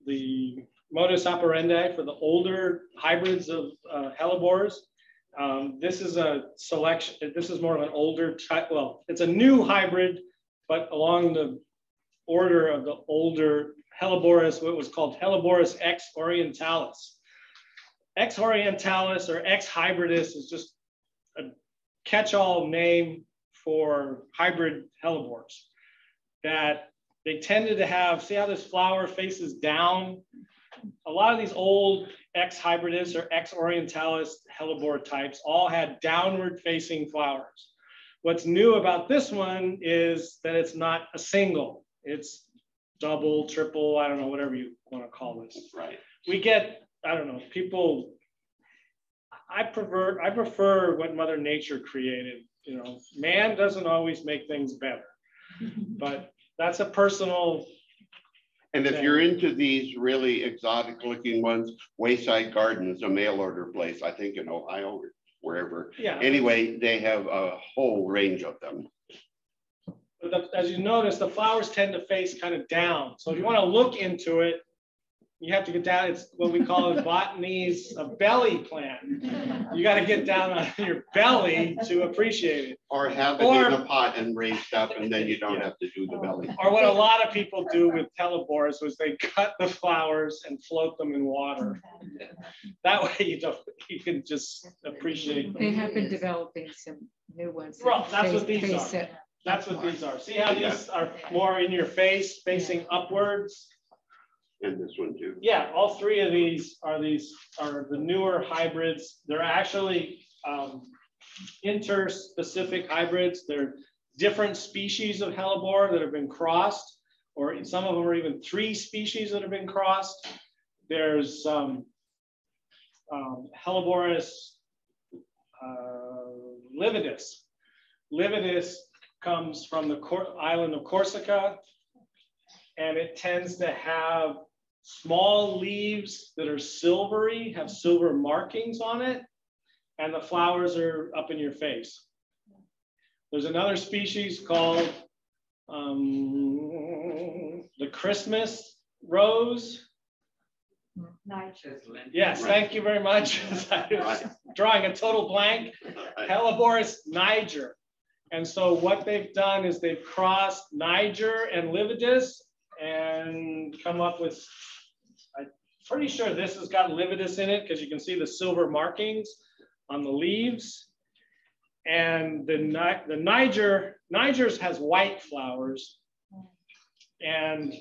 the modus operandi for the older hybrids of Hellebores. This is a selection, this is more of an older type, well, it's a new hybrid, but along the order of the older Hellebores, what was called Hellebores X orientalis. X orientalis or X hybridus is just a catch-all name for hybrid hellebores, that they tended to have, see how this flower faces down? A lot of these old ex-hybridis or ex-orientalis hellebore types all had downward facing flowers. What's new about this one is that it's not a single, it's double, triple, I don't know, whatever you want to call this. Right. We get, I don't know, people, I prefer what Mother Nature created. You know, man doesn't always make things better, but that's a personal. And if you're into these really exotic looking ones, Wayside Gardens, a mail order place, I think in Ohio or wherever. Yeah. Anyway, they have a whole range of them. But as you notice, the flowers tend to face kind of down. So if you want to look into it, you have to get down. It's what we call in botany's a belly plant. You got to get down on your belly to appreciate it. Or have it in a pot and raised up, and then you don't have to do the belly. Or what a lot of people do with hellebores was they cut the flowers and float them in water. That way you can just appreciate them. They have been developing some new ones. Well, that's what these are. That's what these are. See how these are more in your face, facing upwards? And this one too. Yeah, all three of these are the newer hybrids. They're actually interspecific hybrids. They're different species of hellebore that have been crossed, or some of them are even 3 species that have been crossed. There's Hellebores lividus. Lividus comes from the island of Corsica, and it tends to have small leaves that are silvery, have silver markings on it, and the flowers are up in your face. There's another species called the Christmas rose. Yes, thank you very much. I was drawing a total blank. Hellebores niger. And so what they've done is they've crossed niger and lividus and come up with, I'm pretty sure this has got lividus in it because you can see the silver markings on the leaves. And the Niger's has white flowers. And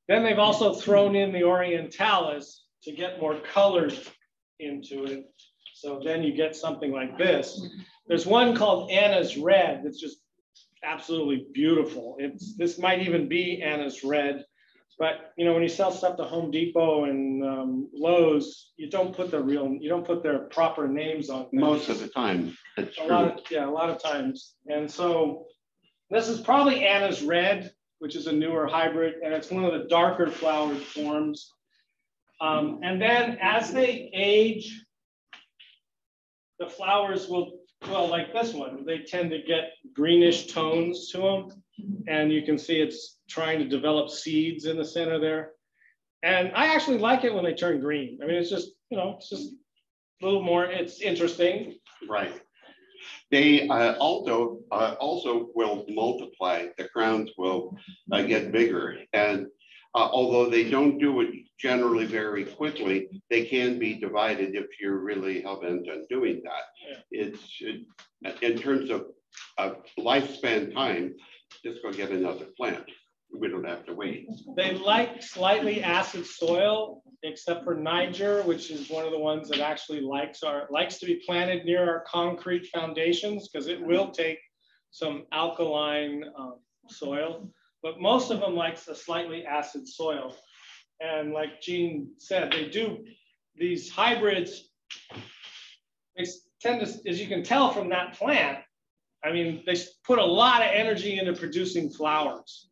then they've also thrown in the Orientalis to get more colors into it. So then you get something like this. There's one called Anna's Red that's just absolutely beautiful. This might even be Anna's Red, but you know, when you sell stuff to Home Depot and Lowe's, you don't put their proper names on them. Most of the time, that's true. A lot of times. And so this is probably Anna's Red, which is a newer hybrid, and it's one of the darker flowered forms. And then as they age, the flowers will, well, like this one, they tend to get greenish tones to them. And you can see it's trying to develop seeds in the center there. And I actually like it when they turn green. I mean, it's just, you know, it's just a little more, it's interesting. Right. They also will multiply. The crowns will get bigger. And although they don't do it generally very quickly, they can be divided if you're really hell-bent on doing that. Yeah. In terms of lifespan time, just go get another plant. We don't have to wait. They like slightly acid soil, except for Niger, which is one of the ones that actually likes to be planted near our concrete foundations because it will take some alkaline soil. But most of them likes a slightly acid soil. And like Gene said, they do these hybrids, they tend to, as you can tell from that plant, I mean, they put a lot of energy into producing flowers.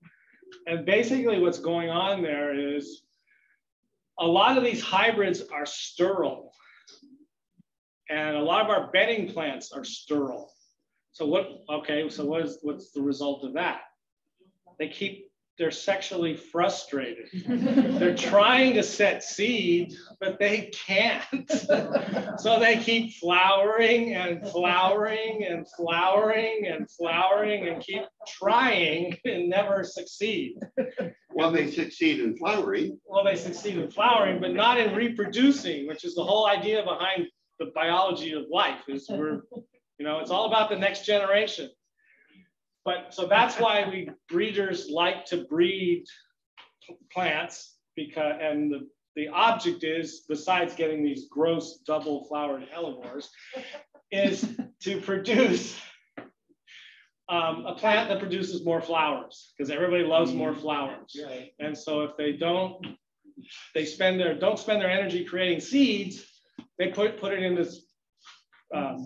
And basically what's going on there is a lot of these hybrids are sterile. And a lot of our bedding plants are sterile. So what's the result of that? They're sexually frustrated. They're trying to set seed, but they can't. So they keep flowering and flowering and flowering and flowering and keep trying and never succeed. Well, they succeed in flowering. Well, they succeed in flowering, but not in reproducing, which is the whole idea behind the biology of life. Is it's all about the next generation. But so that's why breeders like to breed plants, because, and the object is, besides getting these gross double flowered hellebores, is to produce a plant that produces more flowers, because everybody loves more flowers. Right. And so if they don't spend their energy creating seeds, they put it into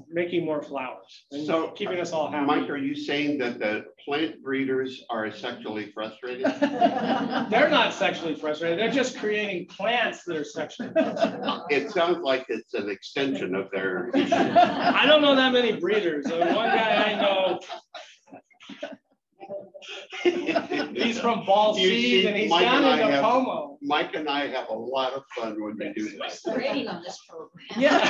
making more flowers and so keeping us all happy. Mike, are you saying that the plant breeders are sexually frustrated? They're not sexually frustrated. They're just creating plants that are sexually frustrated. It sounds like it's an extension of their issue. I don't know that many breeders. One guy I know, he's from Ball Seed and he's down in Como. Mike and I have a lot of fun when we do this. What's the rating on this program? Yeah.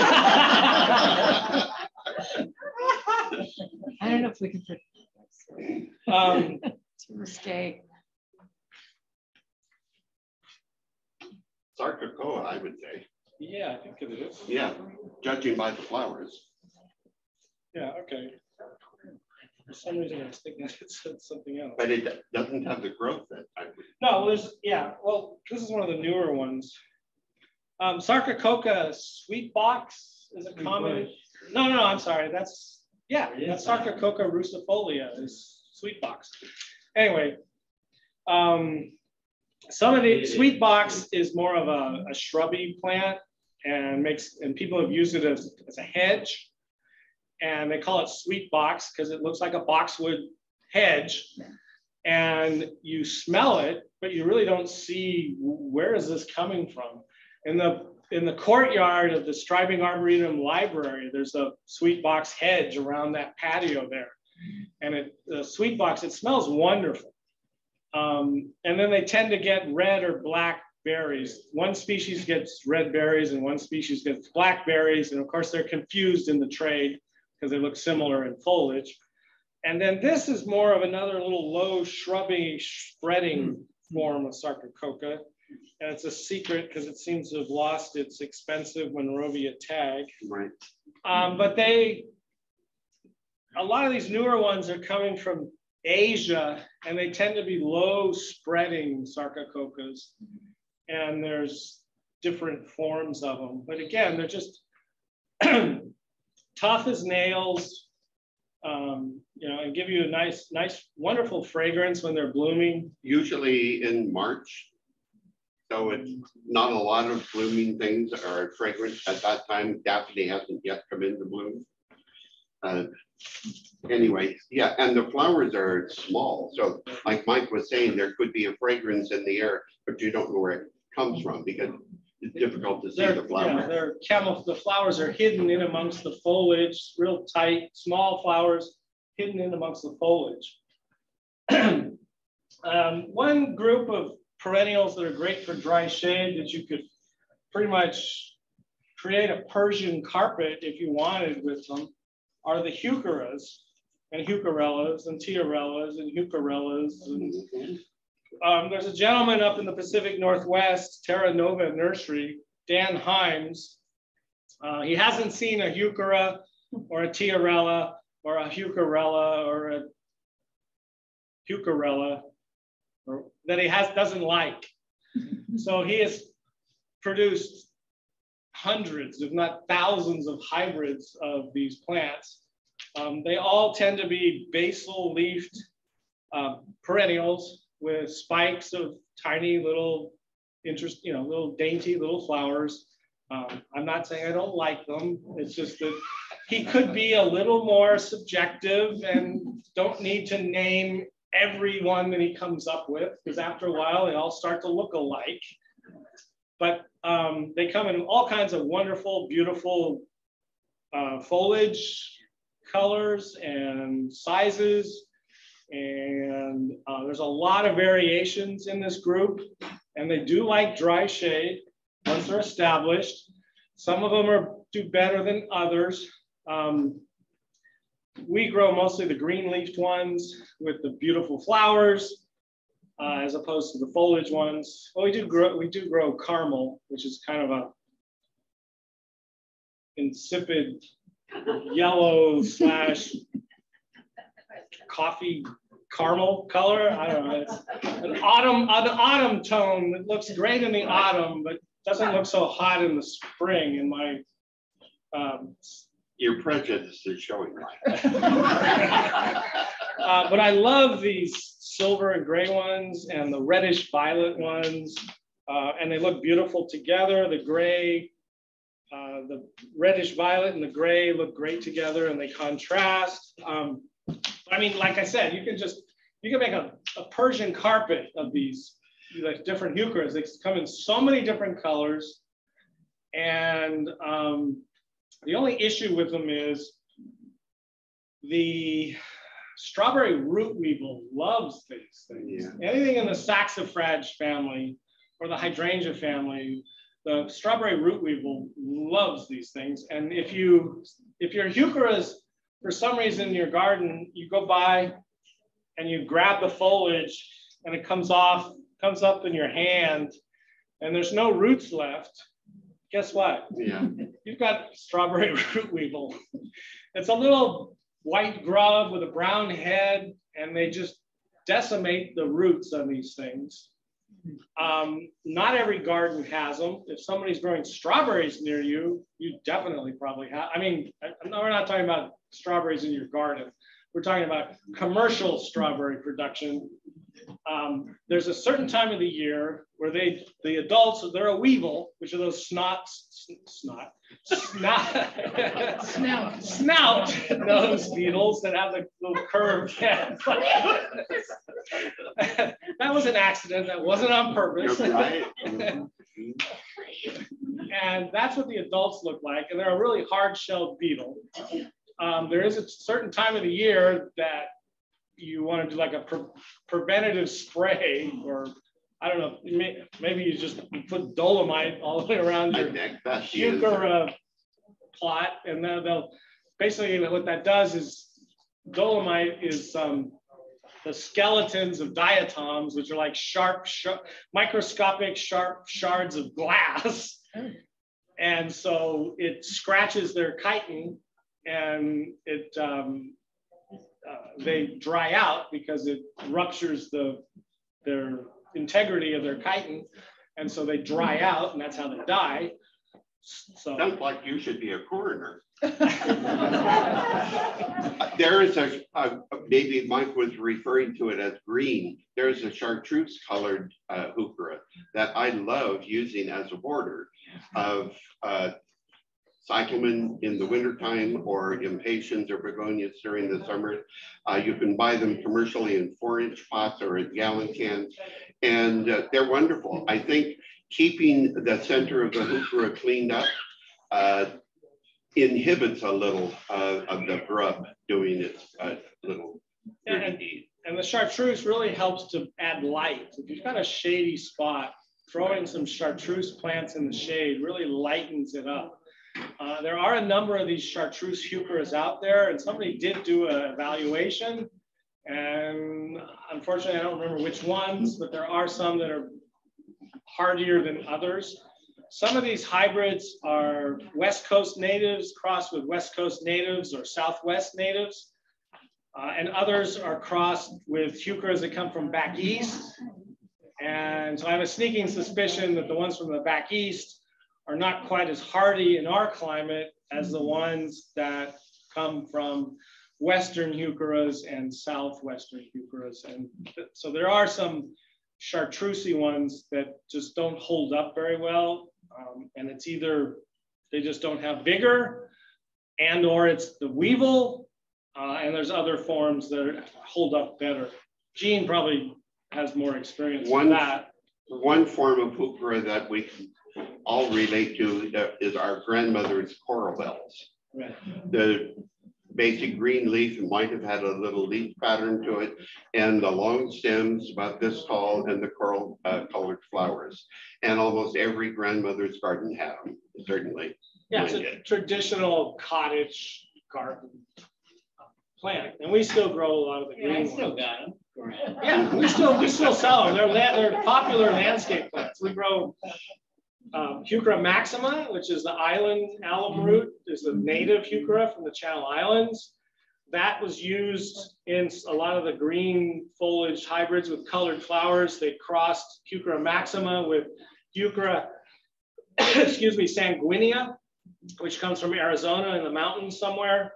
I don't know if we can put it's risque. Sarcocoa, I would say. Yeah, I think it is. Yeah, judging by the flowers. Yeah, okay. For some reason, I was thinking it said something else. But it doesn't have the growth that I would. No, well, this is one of the newer ones. Sarcocoa Sweetbox is a common. No, I'm sorry. That's Sarcocoa rustifolia is Sweetbox. Anyway, some of the Sweetbox is more of a shrubby plant, and people have used it as a hedge. And they call it Sweetbox because it looks like a boxwood hedge, and you smell it, but you really don't see where is this coming from. In the courtyard of the Striving Arboretum Library, there's a Sweetbox hedge around that patio there, and the Sweetbox, it smells wonderful. And then they tend to get red or black berries. One species gets red berries and one species gets black berries, and of course they're confused in the trade because they look similar in foliage. And then this is more of another little low shrubby spreading form of Sarcocoa. And it's a secret because it seems to have lost its expensive Monrovia tag. Right. But a lot of these newer ones are coming from Asia, and they tend to be low spreading Sarcocoas. And there's different forms of them. But again, they're just tough as nails, and give you a nice, wonderful fragrance when they're blooming. Usually in March. So it's not a lot of blooming things are fragrant at that time. Daphne hasn't yet come into bloom. Anyway, yeah, and the flowers are small. So like Mike was saying, there could be a fragrance in the air, but you don't know where it comes from because it's difficult to see the flower. Yeah, the flowers are hidden in amongst the foliage, real tight, small flowers hidden in amongst the foliage. One group of perennials that are great for dry shade that you could pretty much create a Persian carpet if you wanted with them are the heucheras and heucherellas and tiarellas and heucherellas. And, there's a gentleman up in the Pacific Northwest, Terra Nova Nursery, Dan Himes. He hasn't seen a heuchera or a tiarella or a heucherella or a heucherella that he doesn't like. So he has produced hundreds, if not thousands, of hybrids of these plants. They all tend to be basal-leafed perennials with spikes of tiny little, little dainty little flowers. I'm not saying I don't like them. It's just that he could be a little more subjective and don't need to name every one that he comes up with, because after a while they all start to look alike. But they come in all kinds of wonderful, beautiful foliage colors and sizes. And there's a lot of variations in this group, and they do like dry shade once they're established. Some of them do better than others. We grow mostly the green-leafed ones with the beautiful flowers, as opposed to the foliage ones. Well, we do grow caramel, which is kind of a insipid yellow / coffee caramel color. I don't know. It's an autumn tone that looks great in the autumn, but doesn't look so hot in the spring. In my your prejudice is showing. But I love these silver and gray ones and the reddish violet ones, and they look beautiful together. The gray, the reddish violet and the gray look great together, and they contrast. I mean, like I said, you can make a Persian carpet of these like different heucheras. They come in so many different colors, and the only issue with them is the strawberry root weevil loves these things. Yeah. Anything in the saxifrage family or the hydrangea family, the strawberry root weevil loves these things. And if your heucheras, for some reason in your garden, you go by and you grab the foliage and it comes up in your hand and there's no roots left, guess what? Yeah. You've got strawberry root weevil. It's a little white grub with a brown head, and they just decimate the roots on these things. Not every garden has them. If somebody's growing strawberries near you, you definitely probably have. I mean, we're not talking about strawberries in your garden. We're talking about commercial strawberry production. There's a certain time of the year where the adults, they're a weevil, which are those snout nose beetles that have the little curved head. That was an accident. That wasn't on purpose. You're right. And that's what the adults look like. And they're a really hard-shelled beetle. There is a certain time of the year that you want to do like a preventative spray, or I don't know, maybe you just put dolomite all the way around your heuchera plot, and then they'll basically what that does is dolomite is the skeletons of diatoms, which are like microscopic sharp shards of glass, and so it scratches their chitin, and it they dry out because it ruptures their integrity of their chitin, and so they dry out, and that's how they die. So sounds like you should be a coroner. There is maybe Mike was referring to it as green. There's a chartreuse colored heuchera that I love using as a border of cyclamen in the wintertime, or impatiens or begonias during the summer. You can buy them commercially in 4-inch pots or in gallon cans, and they're wonderful. I think keeping the center of the heuchera cleaned up inhibits a little of the grub doing its little dirty. And the chartreuse really helps to add light. If you've got a shady spot, throwing some chartreuse plants in the shade really lightens it up. There are a number of these chartreuse heucheras out there, and somebody did do an evaluation, and unfortunately I don't remember which ones, but there are some that are hardier than others. Some of these hybrids are West Coast natives crossed with West Coast natives or Southwest natives, and others are crossed with heucheras that come from back east. And so I have a sneaking suspicion that the ones from the back east are not quite as hardy in our climate as the ones that come from Western heucheras and Southwestern heucheras. And so there are some chartreusey ones that just don't hold up very well. And it's either they just don't have vigor, and or it's the weevil, and there's other forms that hold up better. Gene probably has more experience with that. One form of heuchera that we all relate to is our grandmother's coral bells. Right. The basic green leaf might have had a little leaf pattern to it, and the long stems about this tall, and the coral colored flowers. And almost every grandmother's garden had them, certainly. Yeah, it's a traditional cottage garden plant, and we still grow a lot of the green ones. I still got them. Yeah, we still sell them. They're popular landscape plants. We grow Heuchera maxima, which is the island alum root, is the native heuchera from the Channel Islands. that was used in a lot of the green foliage hybrids with colored flowers. They crossed Heuchera maxima with Heuchera, excuse me, sanguinea, which comes from Arizona in the mountains somewhere,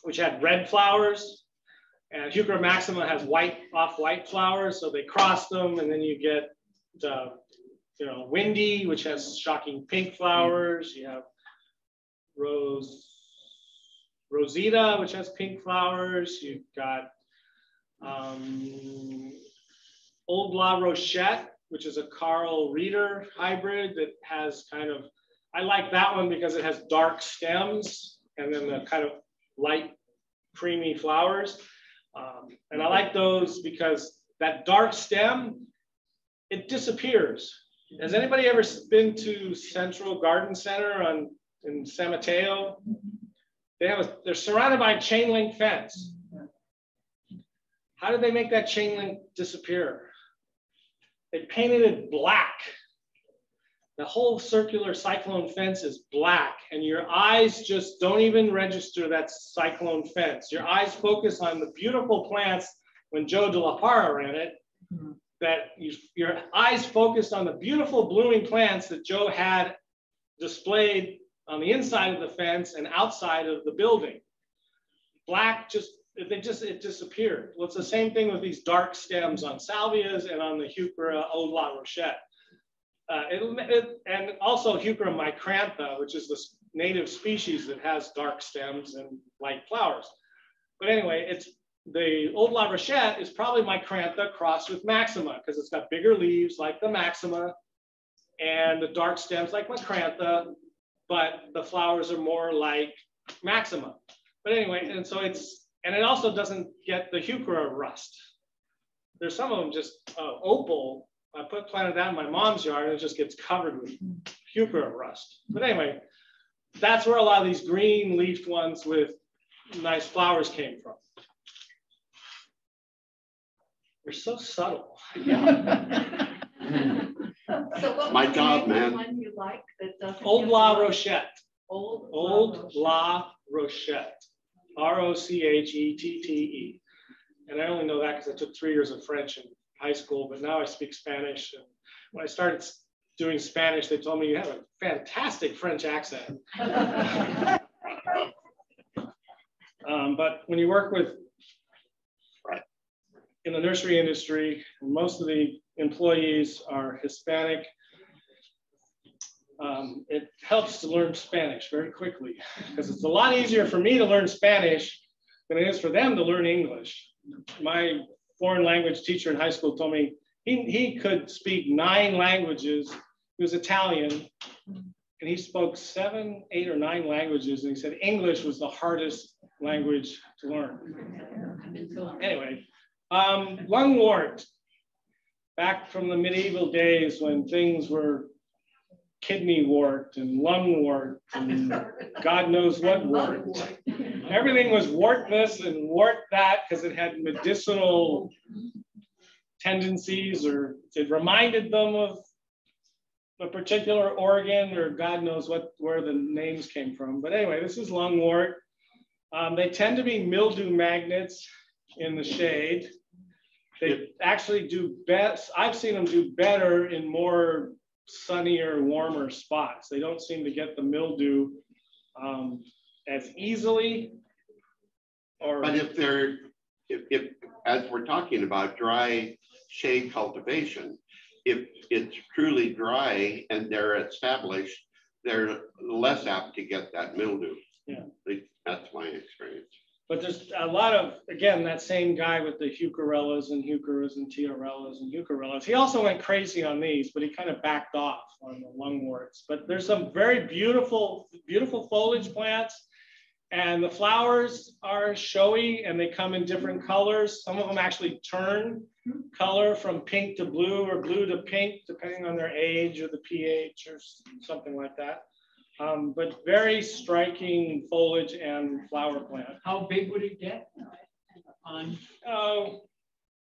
which had red flowers. And Heuchera maxima has white, off-white flowers, so they crossed them, and then you get, you know, windy, which has shocking pink flowers. You have Rosita, which has pink flowers. You've got Old La Rochette, which is a Carl Reeder hybrid that has kind of, I like that one because it has dark stems and then the kind of light creamy flowers. And I like those because that dark stem, it disappears. Has anybody ever been to Central Garden Center in San Mateo? They're surrounded by a chain link fence. How did they make that chain link disappear? They painted it black. The whole circular cyclone fence is black, and your eyes just don't even register that cyclone fence. Your eyes focus on the beautiful plants when Joe de la Parra ran it, your eyes focused on the beautiful blooming plants that Joe had displayed on the inside of the fence and outside of the building. Black it disappeared. Well, it's the same thing with these dark stems on salvias and on the Heuchera Old La Rochette. And also Heuchera micrantha, which is the native species that has dark stems and light flowers. But anyway, the Old La Rochette is probably micrantha crossed with maxima because it's got bigger leaves like the maxima and the dark stems like micrantha, but the flowers are more like maxima. But anyway, and so and it also doesn't get the Heuchera rust. There's some of them just opal. I planted that in my mom's yard and it just gets covered with Heuchera rust. But anyway, that's where a lot of these green leafed ones with nice flowers came from. They're so subtle. So what My was the job, name of man. the one you like that doesn't Old have La the- Rochette. Old La Rochette. Rochette. And I only know that because I took 3 years of French in high school, but now I speak Spanish. And when I started doing Spanish, they told me you have a fantastic French accent. But when you work in the nursery industry, most of the employees are Hispanic. It helps to learn Spanish very quickly because it's a lot easier for me to learn Spanish than it is for them to learn English. My foreign language teacher in high school told me he could speak 9 languages. He was Italian and he spoke 7, 8, or 9 languages. And he said English was the hardest language to learn. Anyway, lungwort, back from the medieval days when things were kidney wart and lungwort and God knows what wart. Everything was wart this and wart that because it had medicinal tendencies or it reminded them of a particular organ or God knows where the names came from. But anyway, this is lungwort. They tend to be mildew magnets in the shade. They actually do best. I've seen them do better in more sunnier, warmer spots. They don't seem to get the mildew as easily. But if as we're talking about dry shade cultivation, if it's truly dry and they're established, they're less apt to get that mildew. Yeah. That's my experience. But there's a lot of, again, that same guy with the Heucherellas and Heucheras and Tiarellas and Heucherellas. He also went crazy on these, but he kind of backed off on the lungworts. But there's some very beautiful, beautiful foliage plants. And the flowers are showy and they come in different colors. Some of them actually turn color from pink to blue or blue to pink, depending on their age or the pH or something like that. But very striking foliage and flower plant. How big would it get? Oh,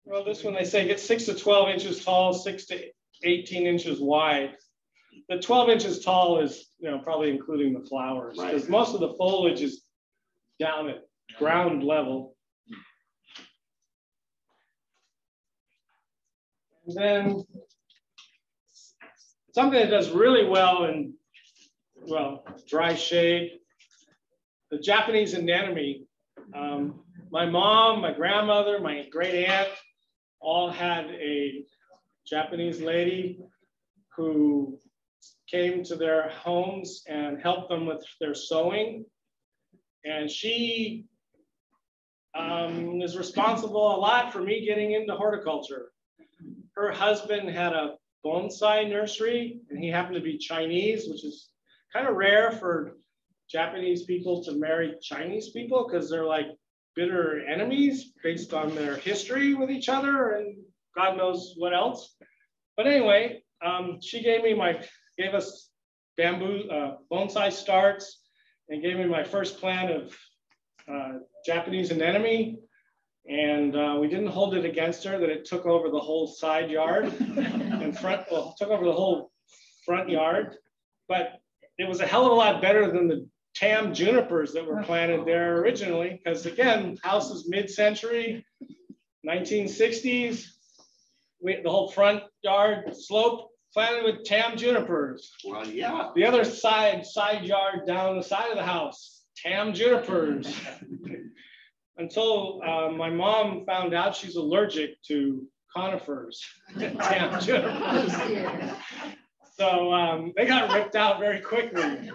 well, this one they say gets 6 to 12 inches tall, 6 to 18 inches wide. The 12 inches tall is, probably including the flowers, because most of the foliage is down at ground level. And then something that does really well in, well, dry shade, the Japanese anemone. My mom, my grandmother, my great aunt all had a Japanese lady who came to their homes and helped them with their sewing. And she is responsible a lot for me getting into horticulture. Her husband had a bonsai nursery, and he happened to be Chinese, which is kind of rare for Japanese people to marry Chinese people because they're like bitter enemies based on their history with each other and God knows what else. But anyway, she gave us bamboo bonsai starts and gave me my first plant of Japanese anemone. And we didn't hold it against her that it took over the whole side yard and took over the whole front yard. But it was a hell of a lot better than the tam junipers that were planted there originally, because again, house is mid-century, 1960s. The whole front yard slope planted with tam junipers. Well, yeah. The other side yard down the side of the house, tam junipers. Until my mom found out she's allergic to conifers, tam junipers. So they got ripped out very quickly.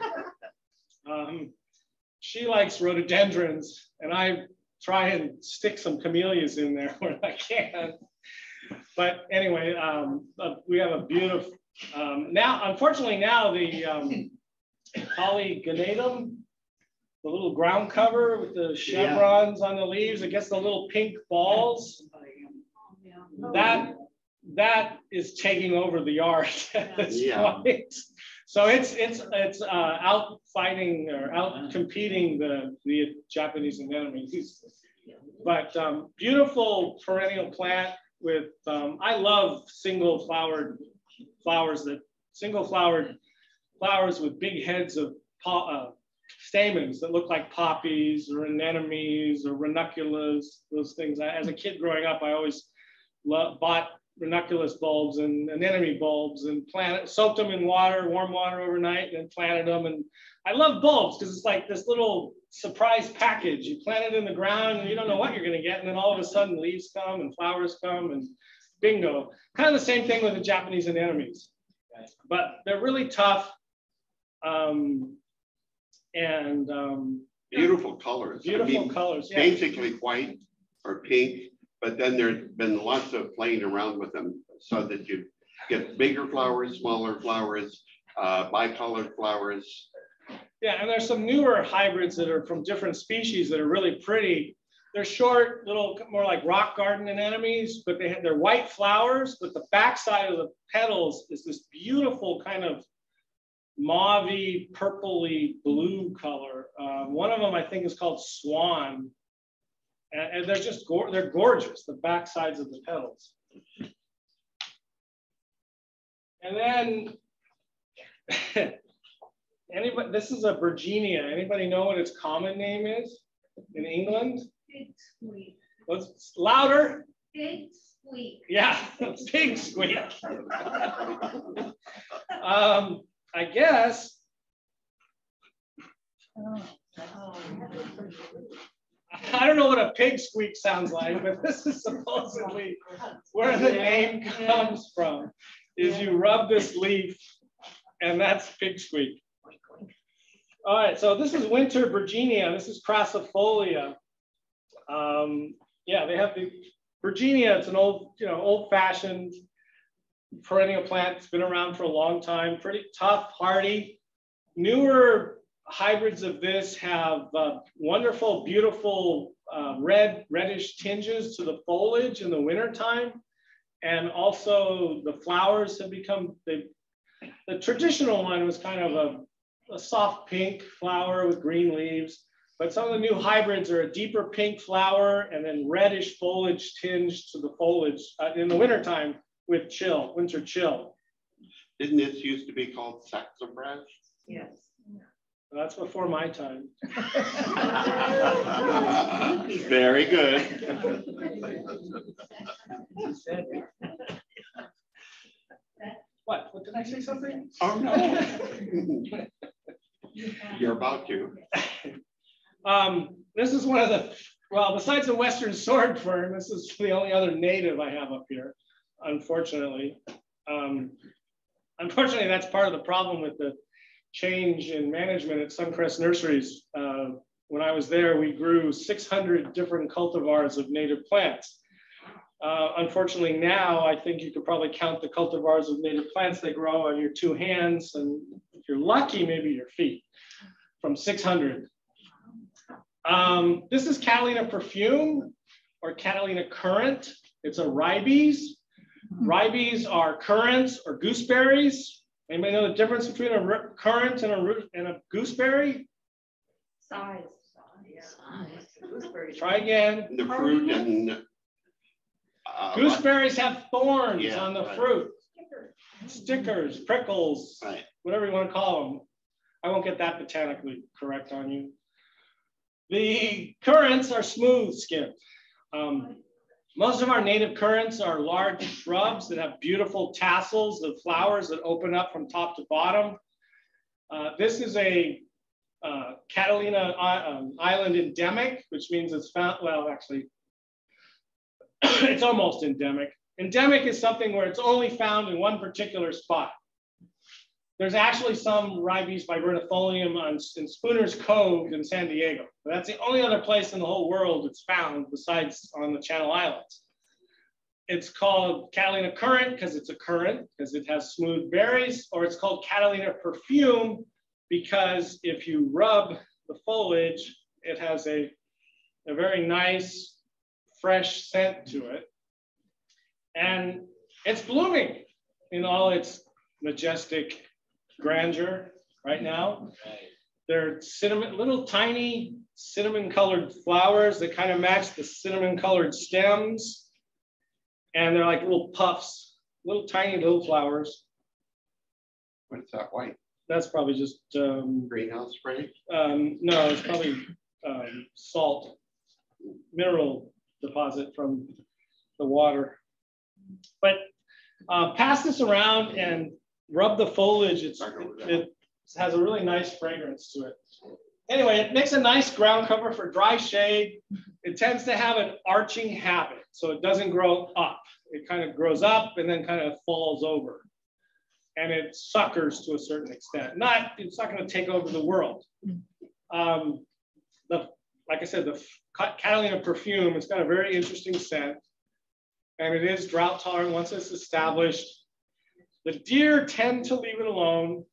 She likes rhododendrons, and I try and stick some camellias in there when I can. But anyway, we have a beautiful, now, unfortunately now the polygonatum, the little ground cover with the chevrons on the leaves, it gets the little pink balls. That is taking over the yard at this point. So it's out fighting or out competing the Japanese anemones. But beautiful perennial plant with, I love single flowered flowers with big heads of stamens that look like poppies or anemones or ranunculus, those things. As a kid growing up, I always bought ranunculus bulbs and anemone bulbs and soaked them in warm water overnight, and then planted them. And I love bulbs because it's like this little surprise package. You plant it in the ground and you don't know what you're going to get, and then all of a sudden leaves come and flowers come and bingo. Kind of the same thing with the Japanese anemones, but they're really tough. Beautiful colors. Beautiful colors. Yeah. Basically white or pink. But then there's been lots of playing around with them so that you get bigger flowers, smaller flowers, bicolored flowers. Yeah, and there's some newer hybrids that are from different species that are really pretty. They're short, little, more like rock garden anemones, but they're white flowers, but the backside of the petals is this beautiful kind of mauve-y, purpley blue color. One of them I think is called Swan. And they're just they're gorgeous, the back sides of the petals. And then, this is a Virginia. Anybody know what its common name is in England? Pig squeak. What's louder? Pig squeak. Yeah, pig squeak. I guess. I don't know what a pig squeak sounds like, but this is supposedly where the name comes from, is you rub this leaf and that's pig squeak. All right, so this is winter Virginia. This is crassifolia. Yeah, they have the Virginia. It's an old-fashioned perennial plant. It's been around for a long time, pretty tough, hardy. Newer hybrids of this have wonderful, beautiful reddish tinges to the foliage in the wintertime. And also the flowers have become, the traditional one was kind of a soft pink flower with green leaves. But some of the new hybrids are a deeper pink flower and then reddish foliage tinge to the foliage in the wintertime with winter chill. Didn't this used to be called saxifrage? Yes. That's before my time. here. Very good. What did I say something? Oh, no. You're about to. This is one of the, well, besides the Western sword fern, this is the only other native I have up here, unfortunately. Unfortunately, that's part of the problem with the change in management at Suncrest Nurseries. When I was there, we grew 600 different cultivars of native plants. Unfortunately, now I think you could probably count the cultivars of native plants that grow on your 2 hands, and if you're lucky, maybe your feet, from 600. This is Catalina perfume or Catalina currant. It's a ribes. Ribes are currants or gooseberries. Anybody know the difference between a currant and a gooseberry? Size. Try again. The fruit and gooseberries have thorns Yeah, on the right. fruit. Stickers, prickles, right. whatever you want to call them. I won't get that botanically correct on you. The currants are smooth skinned. Most of our native currants are large shrubs that have beautiful tassels of flowers that open up from top to bottom. This is a Catalina island endemic, which means it's found, well, actually, it's almost endemic. Endemic is something where it's only found in one particular spot. There's actually some ribes viburnifolium in Spooner's Cove in San Diego. But that's the only other place in the whole world it's found besides on the Channel Islands. It's called Catalina currant because it's a currant, because it has smooth berries, or it's called Catalina perfume because if you rub the foliage, it has a very nice, fresh scent to it. And it's blooming in all its majestic grandeur right now. They're cinnamon, little tiny cinnamon colored flowers that kind of match the cinnamon colored stems. And they're like little puffs, little tiny little flowers. What's that white? That's probably just Greenhouse spray? no, it's probably salt, mineral deposit from the water. But pass this around and rub the foliage. It has a really nice fragrance to it. Anyway, it makes a nice ground cover for dry shade. It tends to have an arching habit, so it doesn't grow up. It kind of grows up and then kind of falls over. And it suckers to a certain extent. It's not going to take over the world. Like I said, the Catalina perfume, it's got a very interesting scent. And it is drought tolerant once it's established. The deer tend to leave it alone.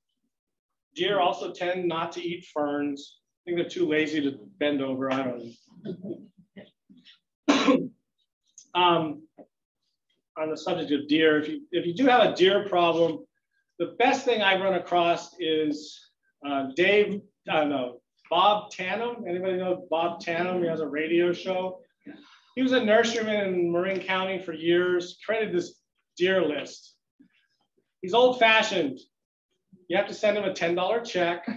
Deer also tend not to eat ferns. I think they're too lazy to bend over. I don't know. On the subject of deer, if you do have a deer problem, the best thing I run across is Bob Tannum. Anybody know Bob Tannum? He has a radio show. He was a nurseryman in Marin County for years, created this deer list. He's old fashioned. You have to send him a $10 check.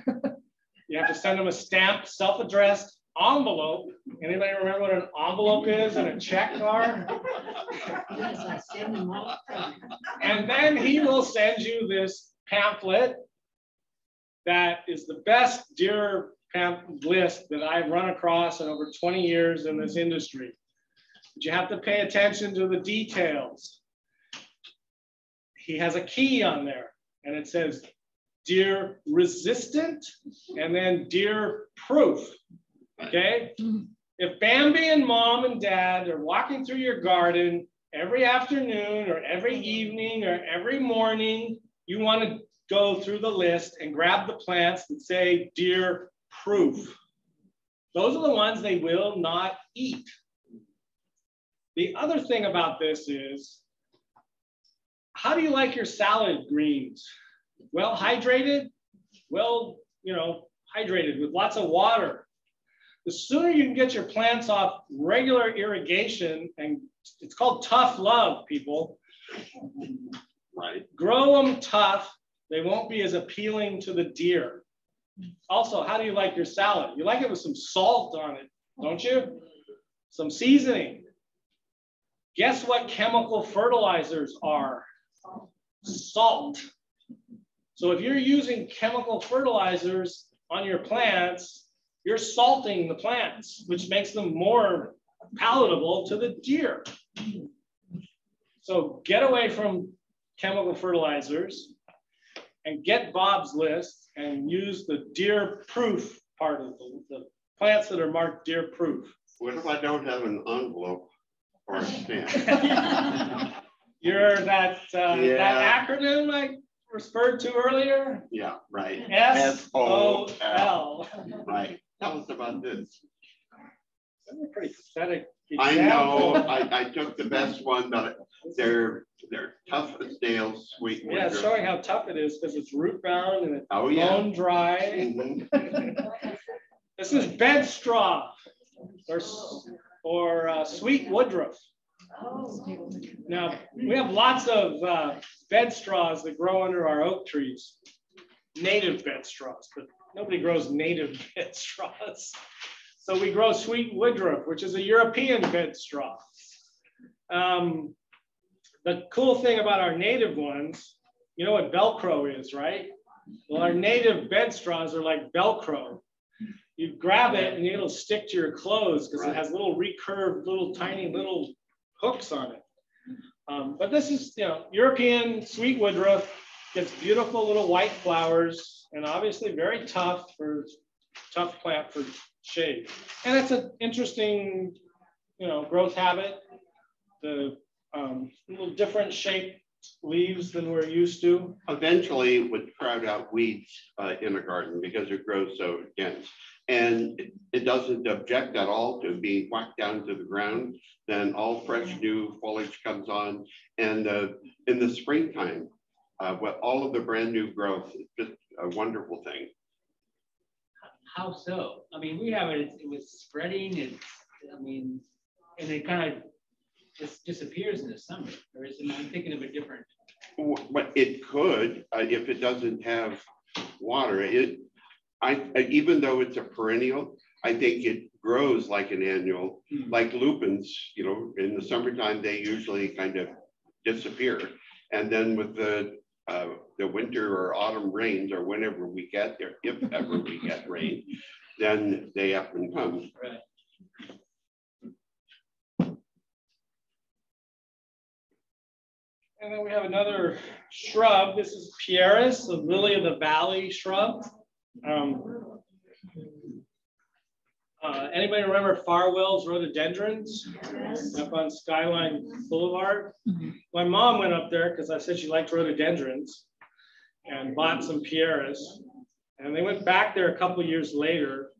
You have to send him a stamped, self-addressed envelope. Anybody remember what an envelope is and a check are? Yes, I send them all the time. And then he will send you this pamphlet that is the best deer list that I've run across in over 20 years in this industry. But you have to pay attention to the details. He has a key on there and it says deer resistant and then deer proof. Okay? If Bambi and mom and dad are walking through your garden every afternoon or every evening or every morning, you want to go through the list and grab the plants that say deer proof. Those are the ones they will not eat. The other thing about this is, how do you like your salad greens? Well hydrated? Well, hydrated with lots of water. The sooner you can get your plants off regular irrigation, and it's called tough love, people. Right. Grow them tough. They won't be as appealing to the deer. Also, how do you like your salad? You like it with some salt on it, don't you? Some seasoning. Guess what chemical fertilizers are? Salt. So if you're using chemical fertilizers on your plants, you're salting the plants, which makes them more palatable to the deer. So get away from chemical fertilizers and get Bob's list and use the deer-proof part of the plants that are marked deer-proof. What if I don't have an envelope or a stamp? You're that acronym I referred to earlier? Yeah, right. S-O-L. Right. Tell us about this. That's a pretty pathetic I example. know. I took the best one, but they're tough as nails, sweet. Yeah, it's showing how tough it is because it's root bound and it's bone dry. Mm-hmm. This is bed straw or sweet woodruff. Now, we have lots of bed straws that grow under our oak trees, native bed straws, but nobody grows native bed straws. So we grow sweet woodruff, which is a European bed straw. The cool thing about our native ones, you know what Velcro is, right? Well, our native bed straws are like Velcro. You grab it and it'll stick to your clothes because it has little recurved, tiny hooks on it. But this is, European sweet woodruff, gets beautiful little white flowers and obviously very tough plant for shade. And it's an interesting, growth habit. The little different shaped leaves than we're used to. Eventually it would crowd out weeds in a garden because it grows so dense. And it doesn't object at all to being whacked down to the ground. Then all fresh new foliage comes on. And in the springtime, all of the brand new growth is just a wonderful thing. How so? I mean, we have it was spreading, and it kind of just disappears in the summer. Or I'm thinking of a different. But it could, if it doesn't have water. Even though it's a perennial, I think it grows like an annual, like lupins. In the summertime they usually kind of disappear, and then with the winter or autumn rains, or whenever we get there, if ever we get rain, then they up and come. Right. And then we have another shrub. This is Pieris, the lily of the valley shrub. Anybody remember Farwell's rhododendrons up on Skyline Boulevard? My mom went up there because I said she liked rhododendrons and bought some Pieris. And they went back there a couple of years later,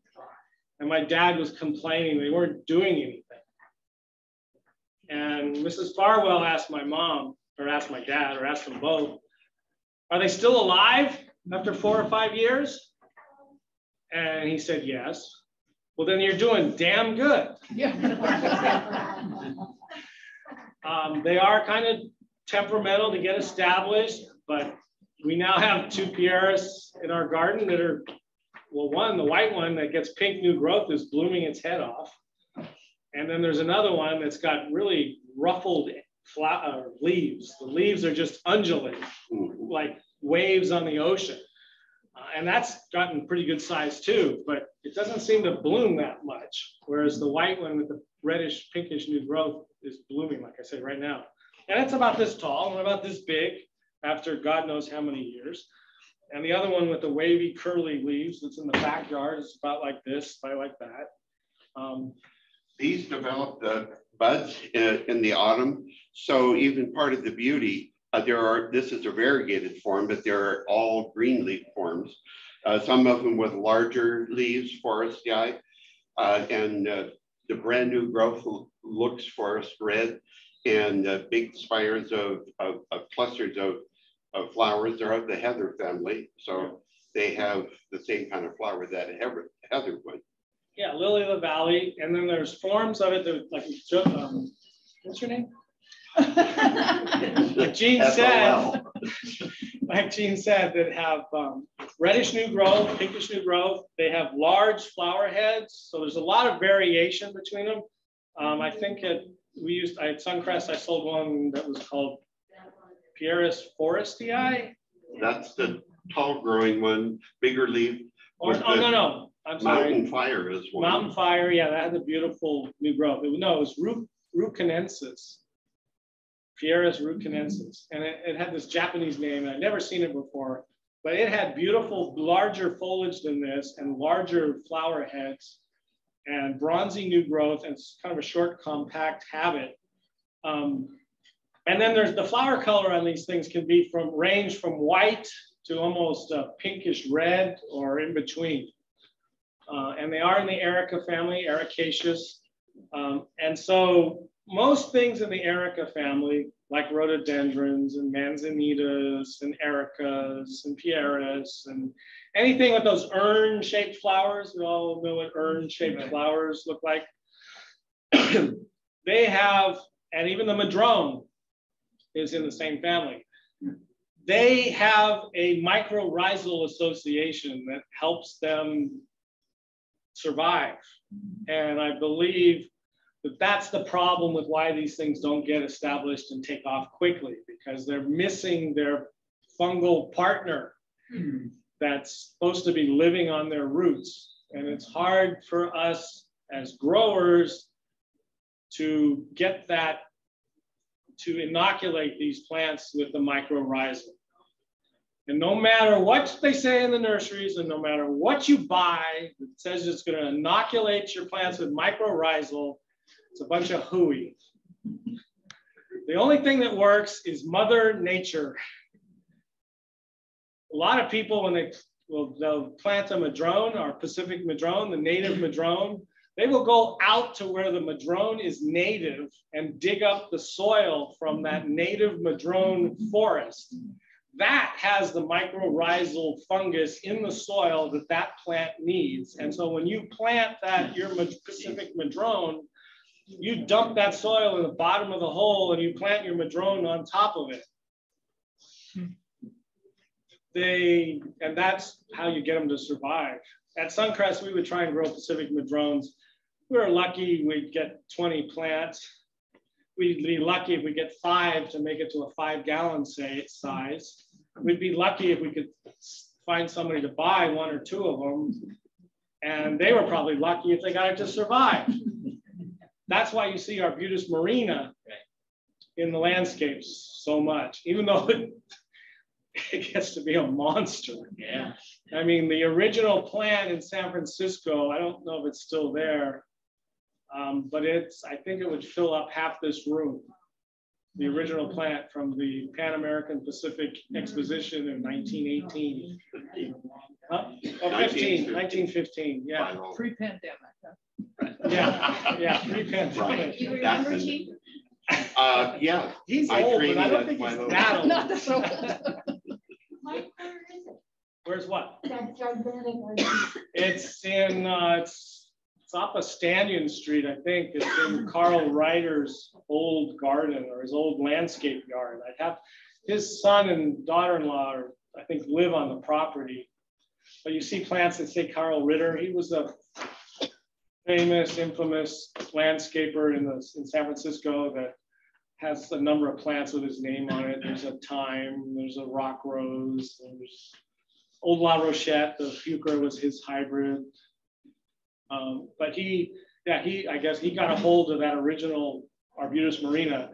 and my dad was complaining they weren't doing anything. And Mrs. Farwell asked my mom, or asked my dad, or asked them both, are they still alive after 4 or 5 years? And he said, yes. Well, then you're doing damn good. Yeah. They are kind of temperamental to get established, but we now have 2 Pieris in our garden that are, well, one, the white one that gets pink new growth is blooming its head off. And then there's another one that's got really ruffled leaves. The leaves are just undulating, like waves on the ocean. And that's gotten pretty good size too, but it doesn't seem to bloom that much. Whereas the white one with the reddish, pinkish new growth is blooming, like I said, right now. And it's about this tall and about this big after God knows how many years. And the other one with the wavy, curly leaves that's in the backyard is about like this, about like that. These develop the buds in the autumn. So even part of the beauty, this is a variegated form, but there are all green leaf forms. Some of them with larger leaves, foresty, and the brand new growth looks forest red, and big spires of clusters of flowers are of the heather family. So they have the same kind of flower that heather would. Yeah, lily of the valley. And then there's forms of it that, like, what's your name? Like Gene said, that have reddish new growth, pinkish new growth. They have large flower heads, so there's a lot of variation between them. I think at Suncrest, I sold one that was called Pieris forestii. That's the tall growing one, bigger leaf. Or, oh, no, I'm sorry. Mountain Fire is one. Mountain Fire, yeah, that had a beautiful new growth. No, it was Rukinensis. Pieris Rukinensis. And it had this Japanese name, and I'd never seen it before, but it had beautiful, larger foliage than this and larger flower heads and bronzy new growth and kind of a short, compact habit. And then there's the flower color on these things can be range from white to almost a pinkish red or in between. And they are in the Erica family, Ericaceous. And so most things in the Erica family, like rhododendrons and manzanitas and Ericas and Pieris and anything with those urn-shaped flowers, we all know what urn-shaped flowers look like. They have, and even the madrone is in the same family. They have a mycorrhizal association that helps them survive. And I believe that that's the problem with why these things don't get established and take off quickly, because they're missing their fungal partner that's supposed to be living on their roots. And it's hard for us as growers to get that, to inoculate these plants with the mycorrhizal. And no matter what they say in the nurseries and no matter what you buy that says it's going to inoculate your plants with mycorrhizal, it's a bunch of hooey. The only thing that works is Mother Nature. A lot of people, when they'll plant a madrone or Pacific madrone, the native madrone, they will go out to where the madrone is native and dig up the soil from that native madrone forest. That has the mycorrhizal fungus in the soil that that plant needs. And so when you plant that, your Pacific madrone, you dump that soil in the bottom of the hole and you plant your madrone on top of it. And that's how you get them to survive. At Suncrest, we would try and grow Pacific madrones. We were lucky we'd get 20 plants. We'd be lucky if we get 5 to make it to a 5-gallon size. We'd be lucky if we could find somebody to buy 1 or 2 of them. And they were probably lucky if they got it to survive. That's why you see Arbutus marina in the landscapes so much, even though it gets to be a monster. Yeah. I mean, the original plant in San Francisco, I don't know if it's still there, but I think it would fill up half this room. The original plant from the Pan American Pacific Exposition in 1918. Huh? Oh, 1915, yeah. Pre-pandemic. Yeah, pre-pandemic. Right. You remember, Chief? Yeah. He's old, but I don't think he's that old. Not that old. Mike, where is it? Where's what? That gigantic. It's in, it's off of Stanton Street, I think. It's in Carl Reiter's old garden or his old landscape yard. His son and daughter-in-law, I think, live on the property. But you see plants that say Carl Ritter. He was a famous, infamous landscaper in San Francisco that has a number of plants with his name on it. There's a thyme, there's a rock rose, there's old La Rochette, the Fuchsia was his hybrid. But I guess he got a hold of that original Arbutus marina,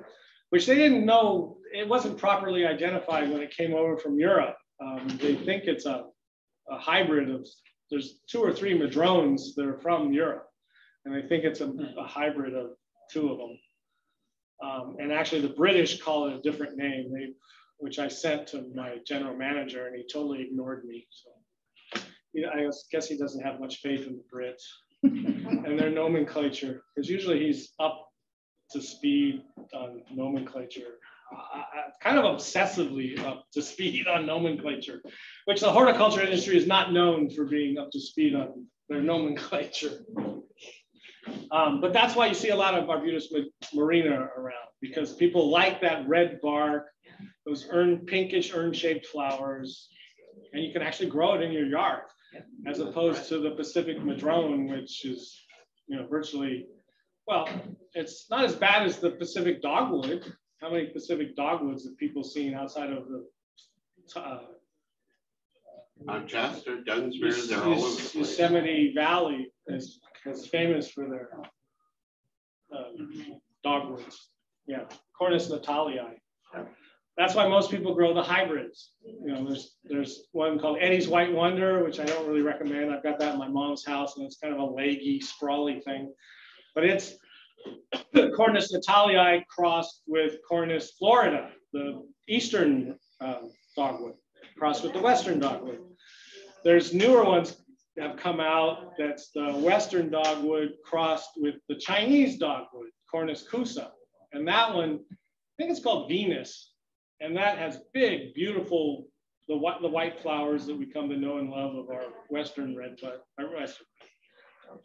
which they didn't know, it wasn't properly identified when it came over from Europe. They think it's a hybrid of, there's 2 or 3 madrones that are from Europe. And they think it's a hybrid of 2 of them. And actually the British call it a different name, which I sent to my general manager and he totally ignored me. So I guess he doesn't have much faith in the Brits and their nomenclature, because usually he's up to speed on nomenclature, kind of obsessively up to speed on nomenclature, which the horticulture industry is not known for being up to speed on their nomenclature. But that's why you see a lot of Arbutus marina around, because people like that red bark, those pinkish urn-shaped flowers, and you can actually grow it in your yard, as opposed to the Pacific madrone, which is, virtually Well, it's not as bad as the Pacific dogwood. How many Pacific dogwoods have people seen outside of the Chester, Dunsmuir, they're all over the place. Yosemite Valley is famous for their dogwoods. Yeah, Cornus natalii. That's why most people grow the hybrids. You know, there's one called Eddie's White Wonder, which I don't really recommend. I've got that in my mom's house, and it's kind of a leggy, sprawly thing. But it's Cornus natalii crossed with Cornus florida, the eastern dogwood, crossed with the western dogwood. There's newer ones that have come out. That's the western dogwood crossed with the Chinese dogwood, Cornus cusa. And that one, I think it's called Venus. And that has big, beautiful, the white flowers that we come to know and love of our western redbud,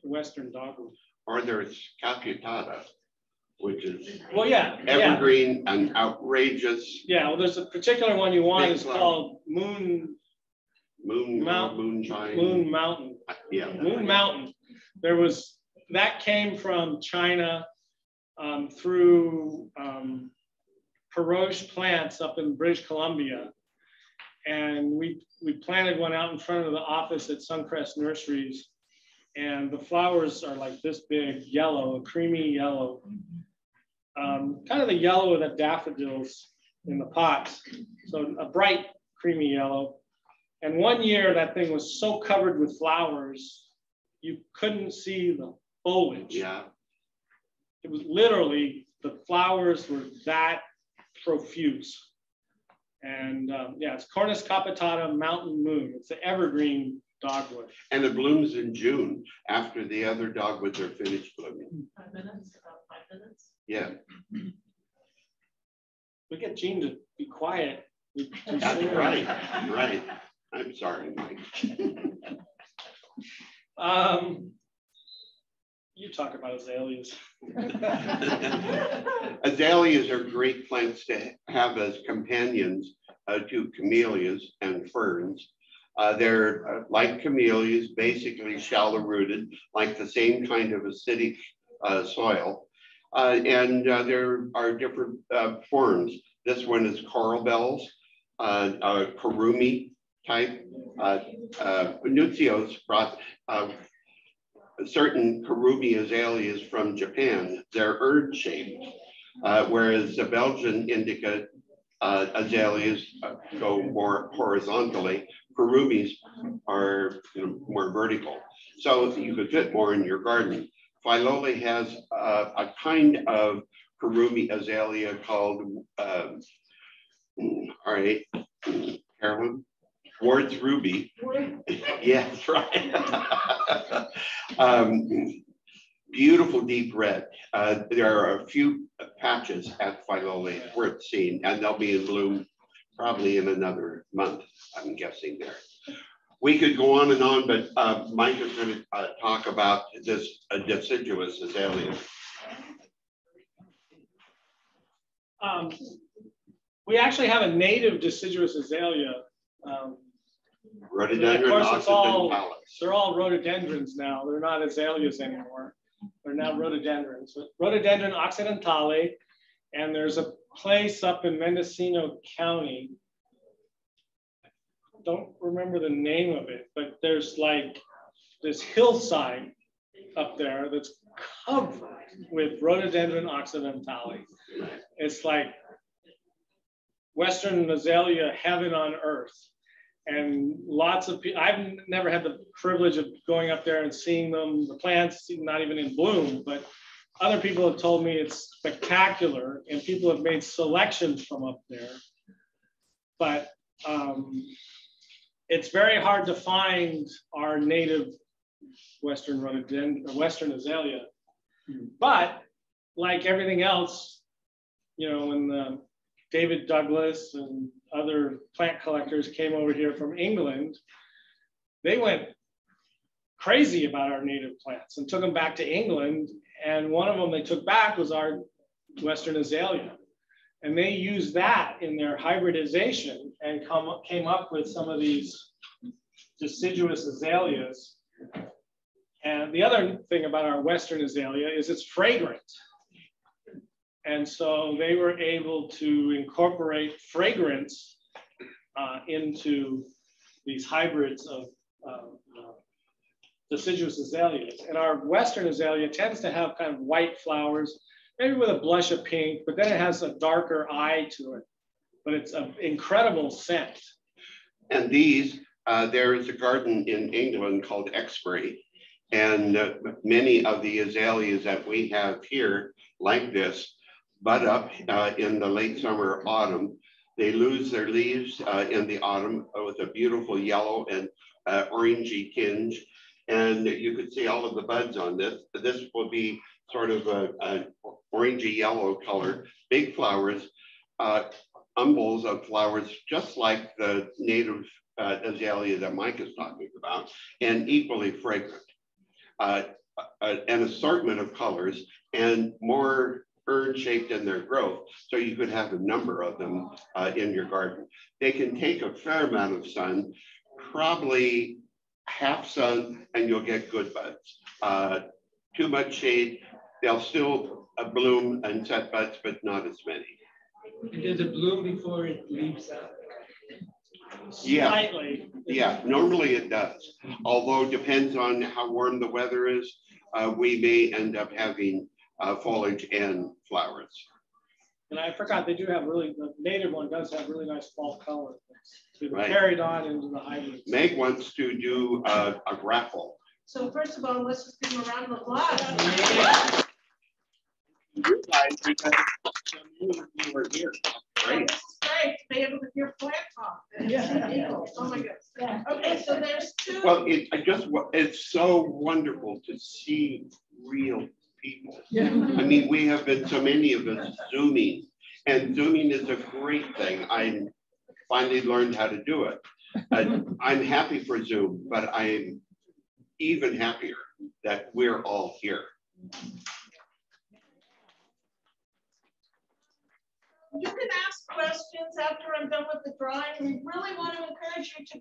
western dogwood. Or there's caputata, which is yeah. evergreen and outrageous. Yeah, well, there's a particular one you want. It's called Moonshine. Moon Mountain. Yeah. Moon Mountain. That came from China through Peroche plants up in British Columbia. And we planted one out in front of the office at Suncrest Nurseries. And the flowers are like this big, yellow, a creamy yellow. Kind of the yellow of the daffodils in the pots. So a bright, creamy yellow. And one year that thing was so covered with flowers, you couldn't see the foliage. Yeah. It was literally, the flowers were that profuse. And yeah, it's Cornus capitata mountain moon. It's the evergreen dogwood. And it blooms in June after the other dogwoods are finished blooming. 5 minutes, about 5 minutes. Yeah. We get Gene to be quiet. That's right, right. I'm sorry, Mike. You talk about azaleas. Azaleas are great plants to have as companions to camellias and ferns. They're like camellias, basically shallow rooted, like the same kind of acidic soil. And there are different forms. This one is coral bells, karumi type. Nuzios brought certain karumi azaleas from Japan. They're urd shaped, whereas the Belgian indica azaleas go more horizontally. Karumis are more vertical. So you could fit more in your garden. Filoli has a kind of karumi azalea called, all right, Carolyn? Ward's Ruby. Yes, right. Beautiful deep red. There are a few patches at Filoli worth seeing, and they'll be in bloom probably in another month, I'm guessing there. We could go on and on, but Mike is going to talk about this deciduous azalea. We actually have a native deciduous azalea. Rhododendron occidentalis. They're all rhododendrons now. They're not azaleas anymore. They're now rhododendrons. But Rhododendron occidentale, and there's a place up in Mendocino County. I don't remember the name of it, but there's like this hillside up there that's covered with Rhododendron occidentale. It's like Western azalea heaven on earth. And lots of people, I've never had the privilege of going up there and seeing them, the plants not even in bloom, but other people have told me it's spectacular, and people have made selections from up there. But it's very hard to find our native Western rhododendron or Western azalea. But like everything else, you know, when David Douglas and other plant collectors came over here from England, they went crazy about our native plants and took them back to England. And one of them they took back was our Western azalea. And they used that in their hybridization and came up with some of these deciduous azaleas. And the other thing about our Western azalea is it's fragrant. And so they were able to incorporate fragrance into these hybrids of deciduous azaleas. And our Western azalea tends to have kind of white flowers, maybe with a blush of pink, but then it has a darker eye to it. But it's an incredible scent. And these, there is a garden in England called Exbury, and many of the azaleas that we have here, like this, bud up in the late summer, autumn. They lose their leaves in the autumn with a beautiful yellow and orangey tinge. And you could see all of the buds on this. This will be sort of an orangey yellow color, big flowers, umbels of flowers, just like the native azalea that Mike is talking about, and equally fragrant. An assortment of colors and more fern-shaped in their growth, so you could have a number of them in your garden. They can take a fair amount of sun, probably half sun, and you'll get good buds. Too much shade, they'll still bloom and set buds, but not as many. And does it bloom before it leaves out? Yeah. Slightly. Yeah, normally it does. Although depends on how warm the weather is, we may end up having foliage and flowers. And I forgot, they do have really, the native one does have really nice fall color. So Right. Carried on into the hybrids. Meg wants to do a raffle. So first of all, let's just give them a round of applause. Yeah. You guys, because you were here. Great. This is great to be able to hear plant talk. Oh my goodness. Yeah. Okay, so there's two. Well, it's so wonderful to see real people. Yeah. I mean, we have been, so many of us, Zooming, and Zooming is a great thing. I finally learned how to do it. I'm happy for Zoom, but I'm even happier that we're all here. You can ask questions after I'm done with the drawing. We really want to encourage you to